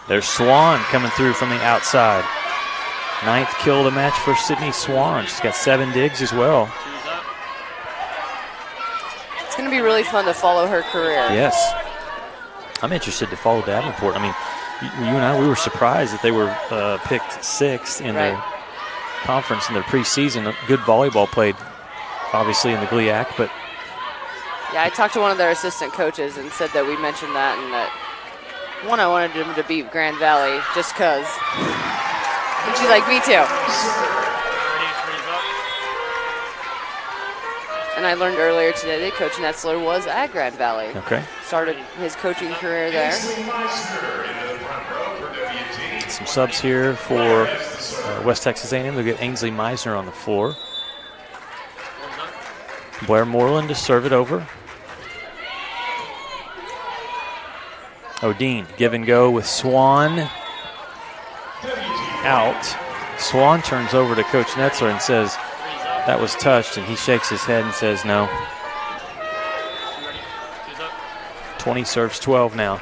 There's Swan coming through from the outside. 9th kill of the match for Sydney Swan. She's got 7 digs as well. It's going to be really fun to follow her career. Yes. I'm interested to follow Davenport. I mean, you and I, we were surprised that they were picked 6th in their conference in their preseason. Good volleyball played, obviously, in the GLIAC, but yeah, I talked to one of their assistant coaches and said that we mentioned that, and that I wanted them to beat Grand Valley just because. And she's like, me too. And I learned earlier today that Coach Netzler was at Grand Valley. Okay. Started his coaching career there. Some subs here for West Texas A&M. They'll get Ainsley Meisner on the floor. Blair Moreland to serve it over. O'Dean, give and go with Swan. Out. Swan turns over to Coach Netzler and says that was touched, and he shakes his head and says no. 20 serves 12 now.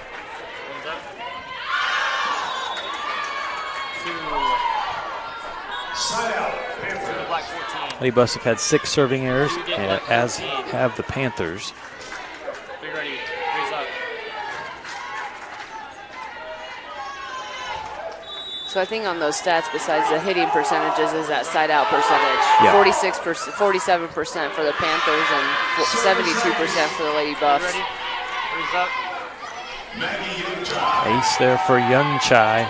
Lady Buffs have had 6 serving errors, as have the Panthers. So I think on those stats, besides the hitting percentages, is that side-out percentage. Yeah. 46%, 47% for the Panthers and 72% for the Lady Buffs. Ace there for Young Chai.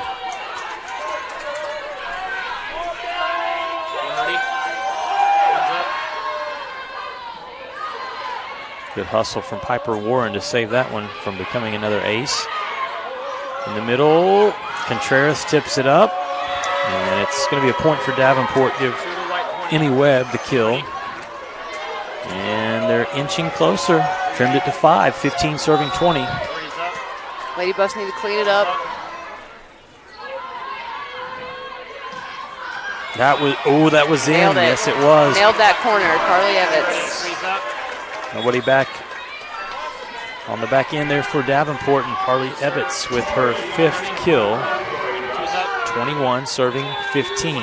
Good hustle from Piper Warren to save that one from becoming another ace. In the middle, Contreras tips it up, and it's going to be a point for Davenport. Give Emmy Webb the kill. And they're inching closer. Trimmed it to 5, 15 serving 20. Lady Buffs need to clean it up. That was in. Nailed it. Yes, it was. Nailed that corner, Carly Evans. Nobody back on the back end there for Davenport, and Carly Evans with her 5th kill. 21 serving 15.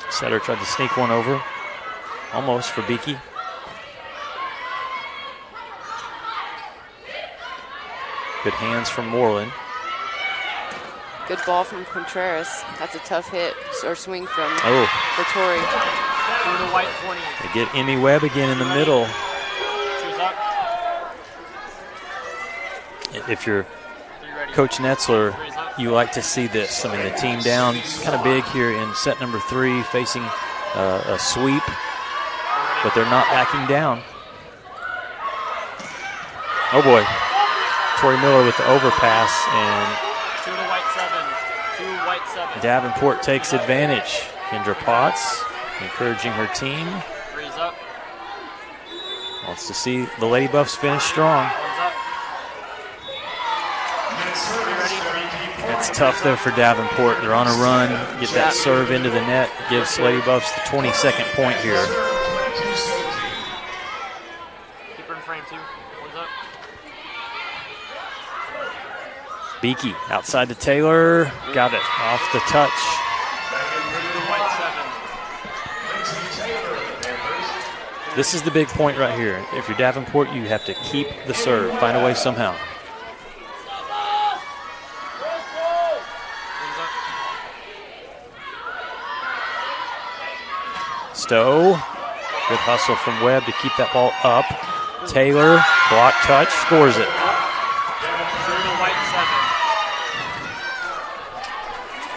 Setter tried to sneak one over, almost for Beakey. Good hands from Moreland. Good ball from Contreras. That's a tough hit or swing from Tori. They get Emmy Webb again in the middle. If you're Coach Netzler, you like to see this. I mean, the team down kind of big here in set number 3, facing a sweep, but they're not backing down. Oh boy, Tori Miller with the overpass, and Davenport takes advantage. Kendra Potts encouraging her team. Wants to see the Lady Buffs finish strong. That's tough, though, for Davenport. They're on a run. Get that serve into the net. Gives Lady Buffs the 22nd point here. Keep her in frame, too. One's up. Beakey outside to Taylor. Got it off the touch. This is the big point right here. If you're Davenport, you have to keep the serve. Find a way somehow. Stowe. Good hustle from Webb to keep that ball up. Taylor, block touch, scores it.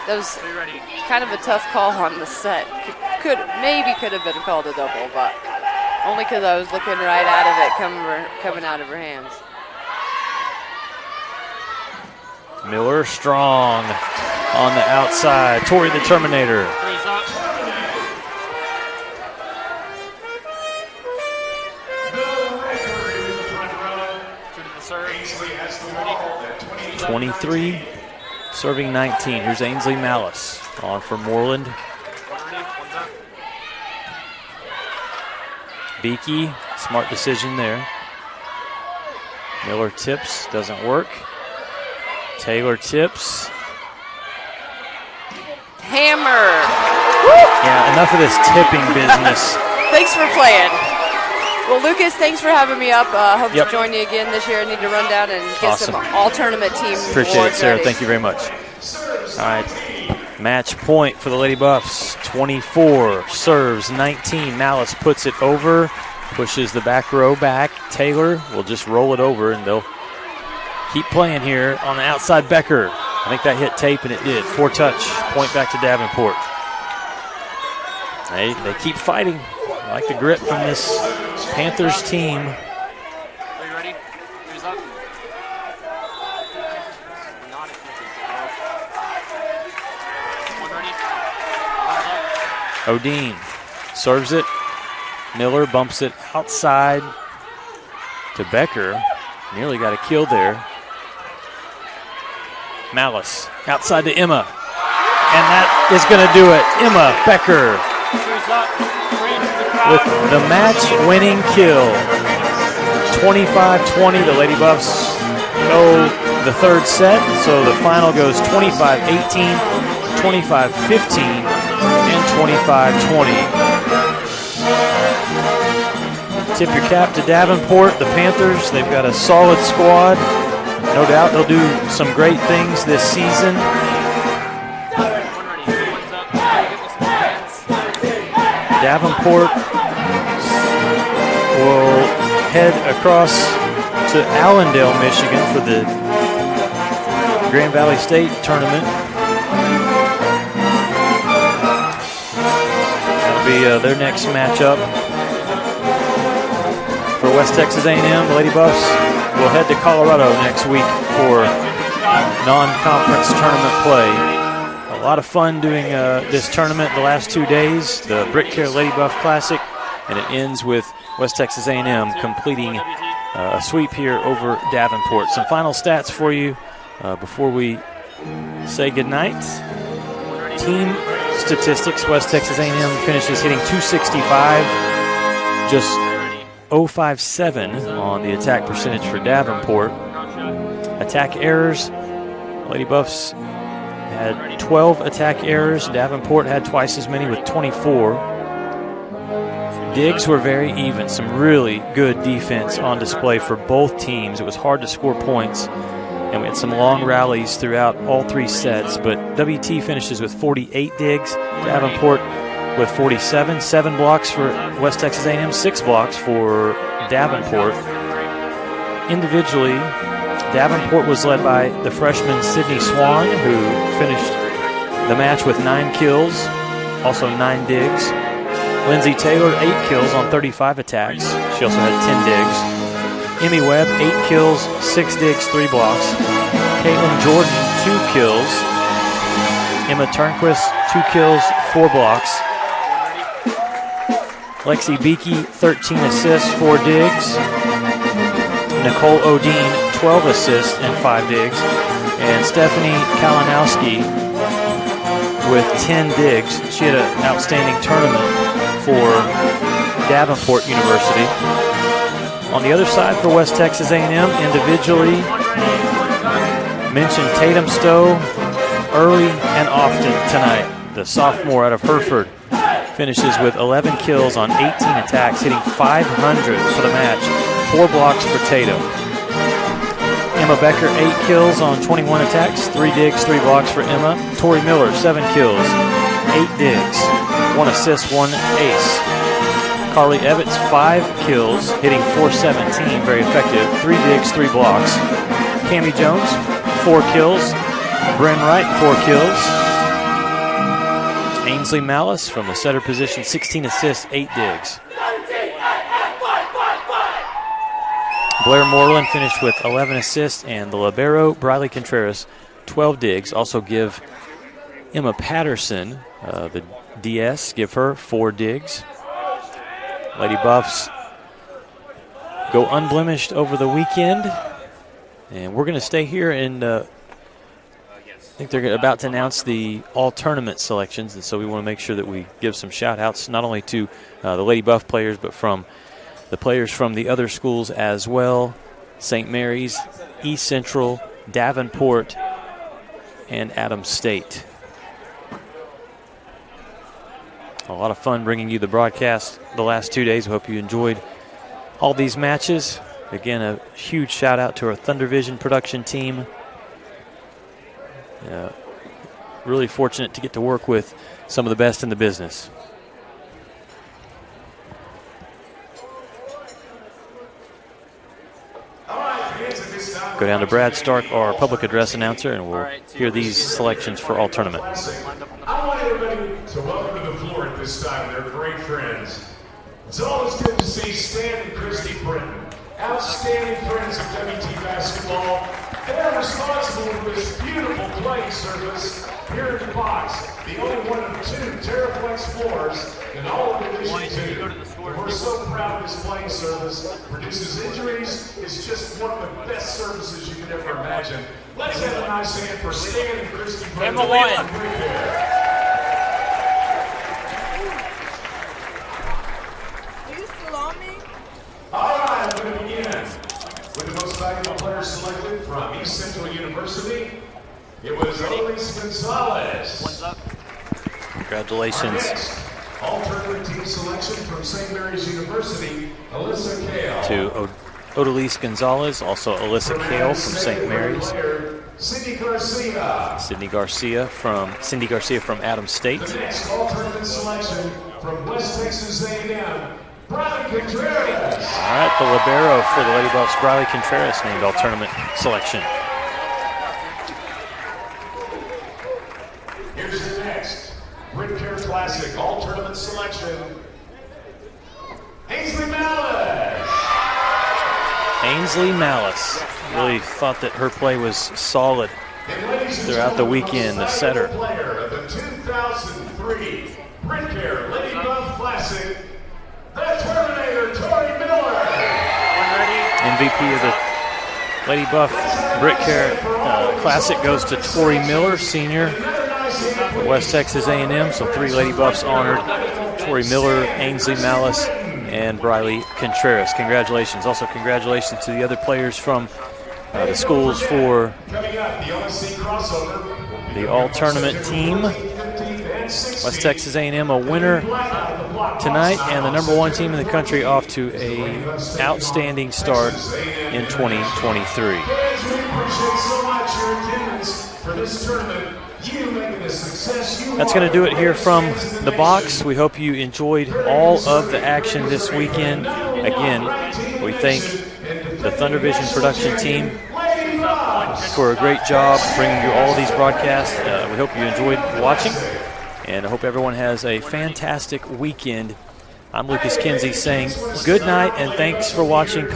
That was kind of a tough call on the set. Maybe could have been called a double, but only because I was looking right out of it coming out of her hands. Miller strong on the outside. Tori the Terminator. Serve. 23, serving 19. Here's Ainsley Malice on for Moreland. Beakey, smart decision there. Miller tips, doesn't work. Taylor tips. Hammer. Yeah, enough of this tipping business. Thanks for playing. Well, Lucas, thanks for having me up. Hope Yep. to join you again this year. I need to run down and get Awesome. some all-tournament team Appreciate it, awards Sarah. ready. Thank you very much. All right. Match point for the Lady Buffs. 24 serves 19. Malice puts it over, pushes the back row back. Taylor will just roll it over, and they'll keep playing here on the outside. Becker. I think that hit tape, and it did. 4-touch. Point back to Davenport. They keep fighting. I like the grit from this Panthers team. Are you ready? Who's up? Not one ready. Odine serves it. Miller bumps it outside to Becker. Nearly got a kill there. Malice outside to Emma. And that is going to do it. Emma Becker with the match-winning kill. 25-20. The Lady Buffs go the third set. So the final goes 25-18, 25-15, and 25-20. Tip your cap to Davenport, the Panthers. They've got a solid squad. No doubt they'll do some great things this season. Davenport will head across to Allendale, Michigan for the Grand Valley State tournament. That'll be their next matchup. For West Texas A&M, the Lady Buffs will head to Colorado next week for non-conference tournament play. A lot of fun doing this tournament the last 2 days, the BritKare Lady Buff Classic, and it ends with West Texas A&M completing a sweep here over Davenport. Some final stats for you before we say goodnight. Team statistics, West Texas A&M finishes hitting .265, just 0.57 on the attack percentage for Davenport. Attack errors, Lady Buffs had 12 attack errors. Davenport had twice as many with 24. Digs were very even. Some really good defense on display for both teams. It was hard to score points, and we had some long rallies throughout all three sets. But WT finishes with 48 digs. Davenport with 47. 7 blocks for West Texas A&M, 6 blocks for Davenport. Individually, Davenport was led by the freshman Sydney Swan, who finished the match with 9 kills, also 9 digs. Lindsay Taylor, 8 kills on 35 attacks. She also had 10 digs. Emmy Webb, 8 kills, 6 digs, 3 blocks. Caitlin Jordan, 2 kills. Emma Turnquist, 2 kills, 4 blocks. Lexi Beakey, 13 assists, 4 digs. Nicole Odine, 12 assists and 5 digs. And Stephanie Kalinowski with 10 digs. She had an outstanding tournament for Davenport University. On the other side for West Texas A&M, individually, mentioned Tatum Stowe early and often tonight. The sophomore out of Hereford finishes with 11 kills on 18 attacks, hitting 500 for the match. 4 blocks for Tatum. Emma Becker, 8 kills on 21 attacks, 3 digs, 3 blocks for Emma. Tori Miller, 7 kills, 8 digs, 1 assist, 1 ace. Carly Evans, 5 kills, hitting .417, very effective, 3 digs, 3 blocks. Cammie Jones, 4 kills. Bryn Wright, 4 kills. Ainsley Malice from the setter position, 16 assists, 8 digs. Blair Moreland finished with 11 assists, and the libero, Briley Contreras, 12 digs. Also give Emma Patterson, the DS, give her 4 digs. Lady Buffs go unblemished over the weekend. And we're going to stay here, and I think they're about to announce the all-tournament selections, and so we want to make sure that we give some shout-outs not only to the Lady Buff players, but from the players from the other schools as well. St. Mary's, East Central, Davenport, and Adams State. A lot of fun bringing you the broadcast the last 2 days. We hope you enjoyed all these matches. Again, a huge shout out to our Thunder Vision production team. Really fortunate to get to work with some of the best in the business. Go down to Brad Stark, our public address announcer, and we'll hear these selections for all tournament. I want everybody to welcome to the floor at this time their great friends. It's always good to see Stan and Christy Britton, outstanding friends of WT basketball. They're responsible for this beautiful playing surface here in the box, the only one of 2 Terraflex floors in all of Division 2. We're so proud of this playing surface. Reduces injuries. It's just one of the best surfaces you could ever imagine. Let's have a nice hand for Stan and Christy Britton. All right, I'm going to begin with the most valuable player selected from East Central University. It was Elise Gonzalez. One's up. Congratulations. All-tournament team selection from St. Mary's University, Alyssa Kale. To Odalise Gonzalez, also Alyssa Kale from St. Mary's. Cindy Garcia. Cindy Garcia from Adams State. The next all-tournament selection from West Texas A&M, Briley Contreras. All right, the libero for the Lady Buffs, Briley Contreras, named all-tournament selection. Here's the next BritKare Classic all-tournament selection, Ainsley Malice. Ainsley Malice. Really thought that her play was solid throughout the weekend, the setter. Player of the 2003 BritKare Lady Buff Classic, the Terminator, Tori Miller. MVP of the Lady Buff BritKare Classic goes to Tori Miller, senior, West Texas A&M. So 3 Lady Buffs honored: Tori Miller, Ainsley Malice, and Briley Contreras. Congratulations. Also congratulations to the other players from the schools for the all-tournament team. West Texas A&M a winner tonight, and the #1 team in the country off to a outstanding start in 2023. That's going to do it here from the box. We hope you enjoyed all of the action this weekend. Again, we thank the Thunder Vision production team for a great job bringing you all these broadcasts. We hope you enjoyed watching, and I hope everyone has a fantastic weekend. I'm Lucas Kinsey saying good night and thanks for watching.